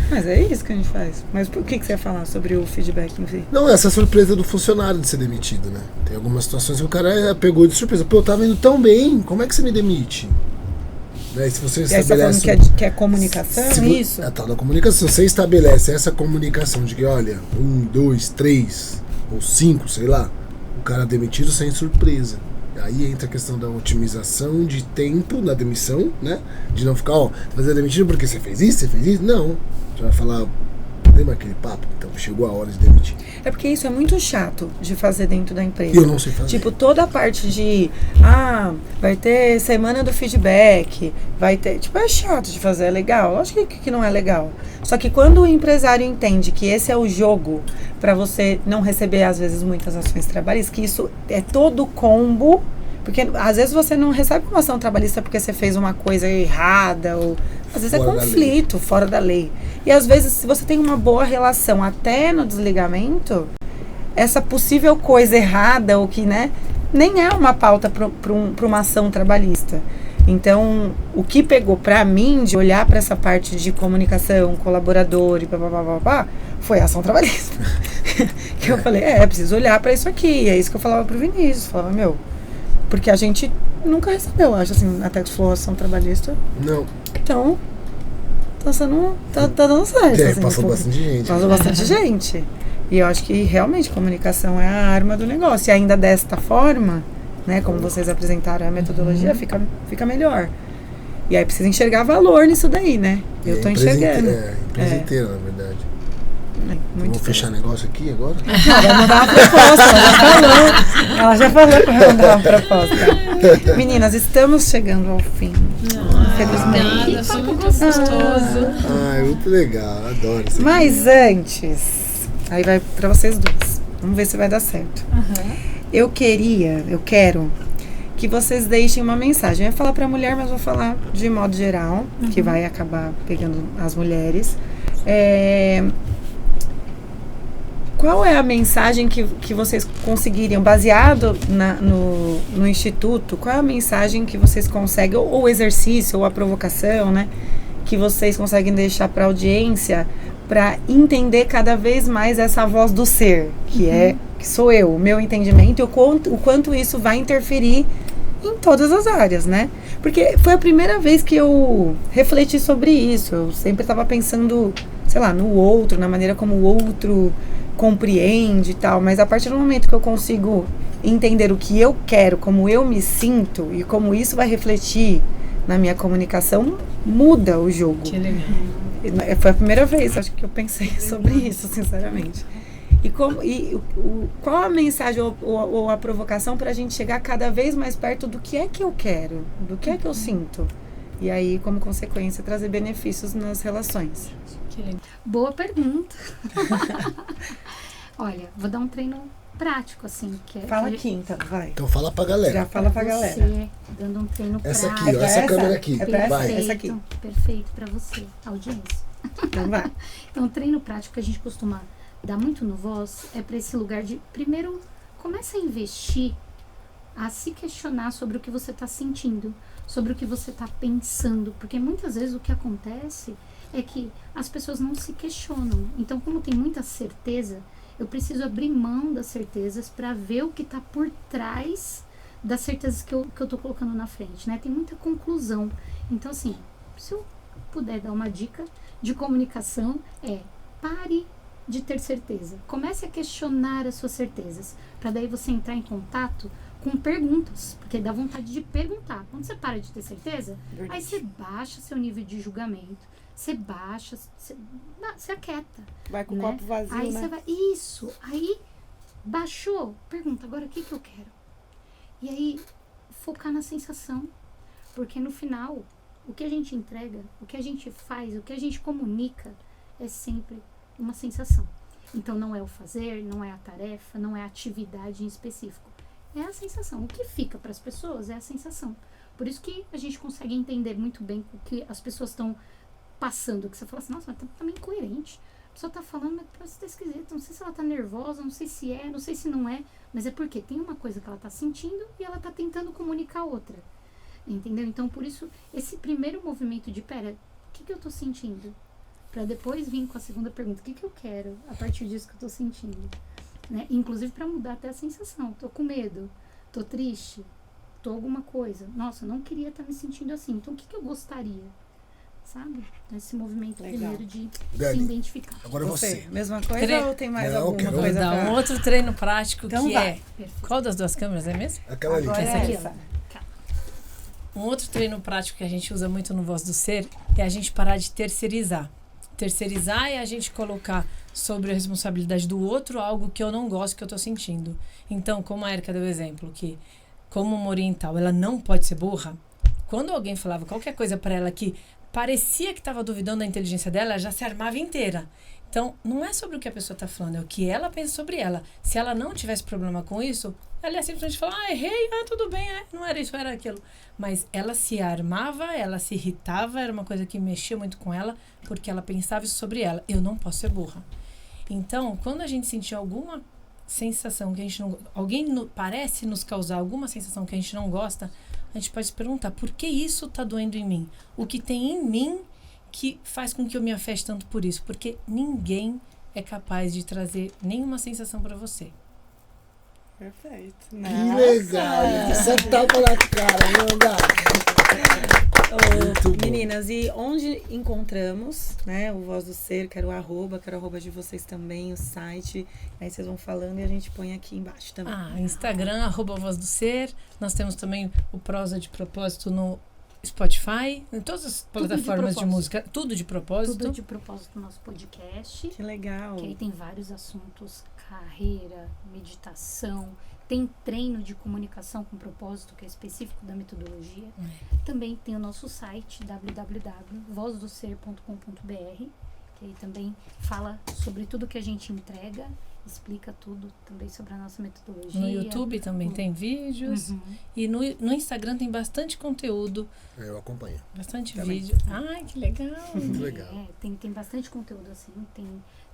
Mas é isso que a gente faz. Mas o que você ia falar sobre o feedback em si? Não, essa surpresa do funcionário de ser demitido, né? Tem algumas situações que o cara pegou de surpresa. Pô, eu tava indo tão bem, como é que você me demite? Né? Se você estabelece... Você tá falando que é comunicação, isso? É a tal da comunicação. Você estabelece essa comunicação de que, olha, 1, 2, 3 ou 5, sei lá, o cara é demitido sem surpresa. Aí entra a questão da otimização de tempo na demissão, né? De não ficar, você é demitido porque você fez isso, Não. Você vai falar, lembra aquele papo? Então chegou a hora de demitir. É porque isso é muito chato de fazer dentro da empresa. Eu não sei fazer. Tipo, toda a parte de, vai ter semana do feedback, vai ter... Tipo, é chato de fazer, é legal? Lógico que não é legal. Só que quando o empresário entende que esse é o jogo para você não receber, às vezes, muitas ações trabalhistas, que isso é todo combo, porque às vezes você não recebe uma ação trabalhista porque você fez uma coisa errada, ou às vezes fora é conflito, fora da lei. E às vezes, se você tem uma boa relação até no desligamento, essa possível coisa errada, ou que, né, nem é uma pauta para uma ação trabalhista. Então, o que pegou pra mim de olhar pra essa parte de comunicação, colaborador e foi a ação trabalhista. Que eu falei, preciso olhar pra isso aqui. E é isso que eu falava pro Vinícius. Eu falava, porque a gente nunca recebeu, acho assim, até que falou ação trabalhista. Não. Então, tá dando certo. Assim, passou bastante gente. Passou bastante gente. E eu acho que realmente comunicação é a arma do negócio. E ainda desta forma, né, como vocês apresentaram a metodologia, fica melhor. E aí precisa enxergar valor nisso daí, né? Eu tô enxergando. A empresa inteira, na verdade. Vamos fechar negócio aqui agora? Não, vai mandar uma proposta, ela já falou que vai mandar uma proposta. Meninas, estamos chegando ao fim. Infelizmente. Foi muito gostoso. É muito legal, adoro isso. Mas antes, aí vai pra vocês duas. Vamos ver se vai dar certo. Eu quero que vocês deixem uma mensagem. Eu ia falar pra mulher, mas vou falar de modo geral, que vai acabar pegando as mulheres. Qual é a mensagem que vocês conseguiriam, baseado no Instituto, qual é a mensagem que vocês conseguem, ou o exercício, ou a provocação, né, que vocês conseguem deixar para a audiência para entender cada vez mais essa voz do ser, que sou eu, o meu entendimento, e o quanto isso vai interferir em todas as áreas, né? Porque foi a primeira vez que eu refleti sobre isso. Eu sempre estava pensando, sei lá, no outro, na maneira como o outro compreende e tal, mas a partir do momento que eu consigo entender o que eu quero, como eu me sinto e como isso vai refletir na minha comunicação, muda o jogo. Que legal. Foi a primeira vez, acho que eu pensei sobre isso, sinceramente. Qual a mensagem ou a provocação para a gente chegar cada vez mais perto do que é que eu quero, do que é que eu sinto? E aí, como consequência, trazer benefícios nas relações. Boa pergunta. Olha, vou dar um treino prático, assim. Fala aqui, então, vai. Então fala pra galera. Já fala pra galera. Você, dando um treino essa prático. Aqui, ó, essa câmera aqui. Vai. Essa aqui. Perfeito pra você, audiência. Então vai. Então, o treino prático que a gente costuma dar muito no Voz é pra esse lugar de, primeiro, começa a investir a se questionar sobre o que você está sentindo, sobre o que você está pensando, porque muitas vezes o que acontece é que as pessoas não se questionam. Então, como tem muita certeza, eu preciso abrir mão das certezas para ver o que está por trás das certezas que eu estou colocando na frente, né? Tem muita conclusão. Então, assim, se eu puder dar uma dica de comunicação, pare de ter certeza. Comece a questionar as suas certezas, para daí você entrar em contato com perguntas, porque dá vontade de perguntar. Quando você para de ter certeza, aí você baixa seu nível de julgamento, você baixa, você aquieta. Vai com o copo vazio, aí né? Você vai, isso, aí baixou, pergunta, agora o que eu quero? E aí, focar na sensação, porque no final, o que a gente entrega, o que a gente faz, o que a gente comunica, é sempre uma sensação. Então, não é o fazer, não é a tarefa, não é a atividade em específico. É a sensação. O que fica para as pessoas é a sensação. Por isso que a gente consegue entender muito bem o que as pessoas estão passando. Que você fala assim, nossa, mas tá meio incoerente. A pessoa tá falando, mas parece que tá esquisito. Não sei se ela tá nervosa, não sei se é, não sei se não é. Mas é porque tem uma coisa que ela tá sentindo e ela tá tentando comunicar outra. Entendeu? Então, por isso, esse primeiro movimento de, pera, o que eu tô sentindo? Para depois vir com a segunda pergunta, o que eu quero a partir disso que eu tô sentindo? Né? Inclusive para mudar até a sensação. Tô com medo, tô triste, tô alguma coisa. Nossa, eu não queria estar me sentindo assim. Então, o que eu gostaria? Sabe? Esse movimento primeiro de se identificar. Agora você. Mesma coisa ou tem mais alguma coisa? Vou dar um outro treino prático então que vai. é... Qual das duas câmeras é mesmo? Aquela ali. Essa aqui. Um outro treino prático que a gente usa muito no Voz do Ser é a gente parar de terceirizar. Terceirizar é a gente colocar sobre a responsabilidade do outro algo que eu não gosto, que eu tô sentindo. Então, como a Érica deu exemplo, que como uma oriental, ela não pode ser burra, quando alguém falava qualquer coisa para ela que parecia que estava duvidando da inteligência dela, ela já se armava inteira. Então, não é sobre o que a pessoa está falando, é o que ela pensa sobre ela. Se ela não tivesse problema com isso, ela ia simplesmente falar, errei, tudo bem, não era isso, era aquilo. Mas ela se armava, ela se irritava, era uma coisa que mexia muito com ela, porque ela pensava isso sobre ela. Eu não posso ser burra. Então, quando a gente sentir alguma sensação que a gente não... Alguém parece nos causar alguma sensação que a gente não gosta, a gente pode se perguntar, por que isso está doendo em mim? O que tem em mim que faz com que eu me afete tanto por isso? Porque ninguém é capaz de trazer nenhuma sensação para você. Perfeito. Que legal. Você tapa na cara, meninas, e onde encontramos, né, o Voz do Ser, quero o arroba de vocês também, o site, aí vocês vão falando e a gente põe aqui embaixo também. Instagram, @Voz do Ser, nós temos também o Prosa de Propósito no Spotify, em todas as plataformas de música, tudo de propósito. Tudo de propósito no nosso podcast. Que legal. Que aí tem vários assuntos, carreira, meditação, tem treino de comunicação com propósito, que é específico da metodologia. Também tem o nosso site, www.vozdoser.com.br, que aí também fala sobre tudo que a gente entrega, explica tudo também sobre a nossa metodologia. No YouTube também tem vídeos. E no Instagram tem bastante conteúdo. Eu acompanho. Bastante também. vídeo. Ai, que legal. Muito legal. Tem bastante conteúdo assim. Tem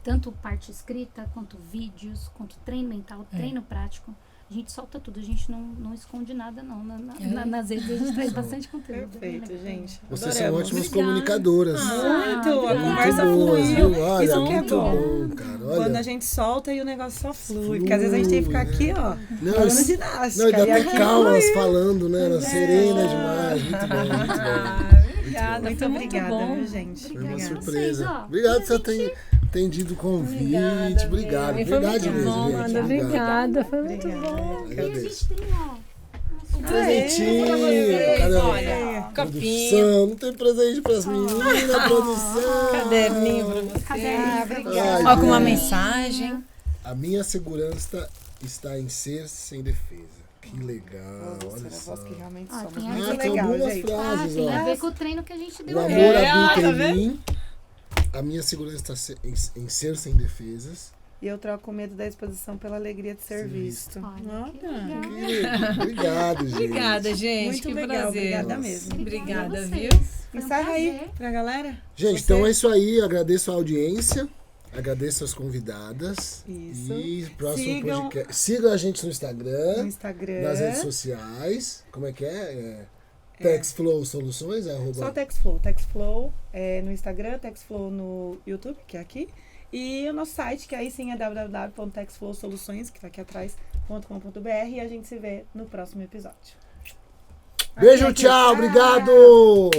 tanto parte escrita, quanto vídeos, quanto treino mental, treino prático. A gente solta tudo, a gente não esconde nada, não. Nas redes a gente traz bastante conteúdo. Perfeito, gente. Vocês são ótimas comunicadoras. Muito, a conversa boas, fluiu. viu? Olha, Isso que é muito bom. cara. Olha. Quando a gente solta e o negócio só flui. Porque às vezes a gente tem que ficar aqui, ó, Não, falando ginástica. Não, e dá até aqui calmas flui. falando, né? Ela serena demais. Muito bom, muito bom. Obrigada, Muito foi muito obrigada, bom. viu, gente? Foi uma Obrigada. surpresa. Vocês, ó, Obrigado por e você a ter atendido o convite. Obrigado. Foi Verdade muito mesmo, bom, gente. Amanda. Obrigada, foi muito bom. E a gente tem, Um presentinho. Cadê? Olha, copinho. Produção, não tem presente pras meninas, produção. Caderninho pra você. Obrigada. Ó, com uma mensagem. A minha segurança está em ser sem defesa. Que legal, olha só. Que realmente Ah, somos tem muito tem legal, algumas gente. frases, tem a ó. ver com o treino que a gente deu O hoje. amor tá habita em vendo? mim. A minha segurança está em ser sem defesas. E eu troco o medo da exposição pela alegria de ser visto. Olha, que Olha. legal. Que legal. Obrigado, gente. Obrigada, gente. Muito que legal, prazer. obrigada Nossa. mesmo. Obrigada, a vocês. viu? Foi um Encerra aí prazer. pra galera. Gente, Você- então é isso aí. Agradeço a audiência. Agradeço as convidadas. Isso. E próximo podcast. Sigam a gente no Instagram. Nas redes sociais. Como é que é? TexFlow Soluções? Só TexFlow. TexFlow no Instagram, TexFlow no YouTube, que é aqui. E o nosso site, que aí sim é www.texflowsoluções, que está aqui atrás, .com.br. E a gente se vê no próximo episódio. Beijo, tchau, obrigado!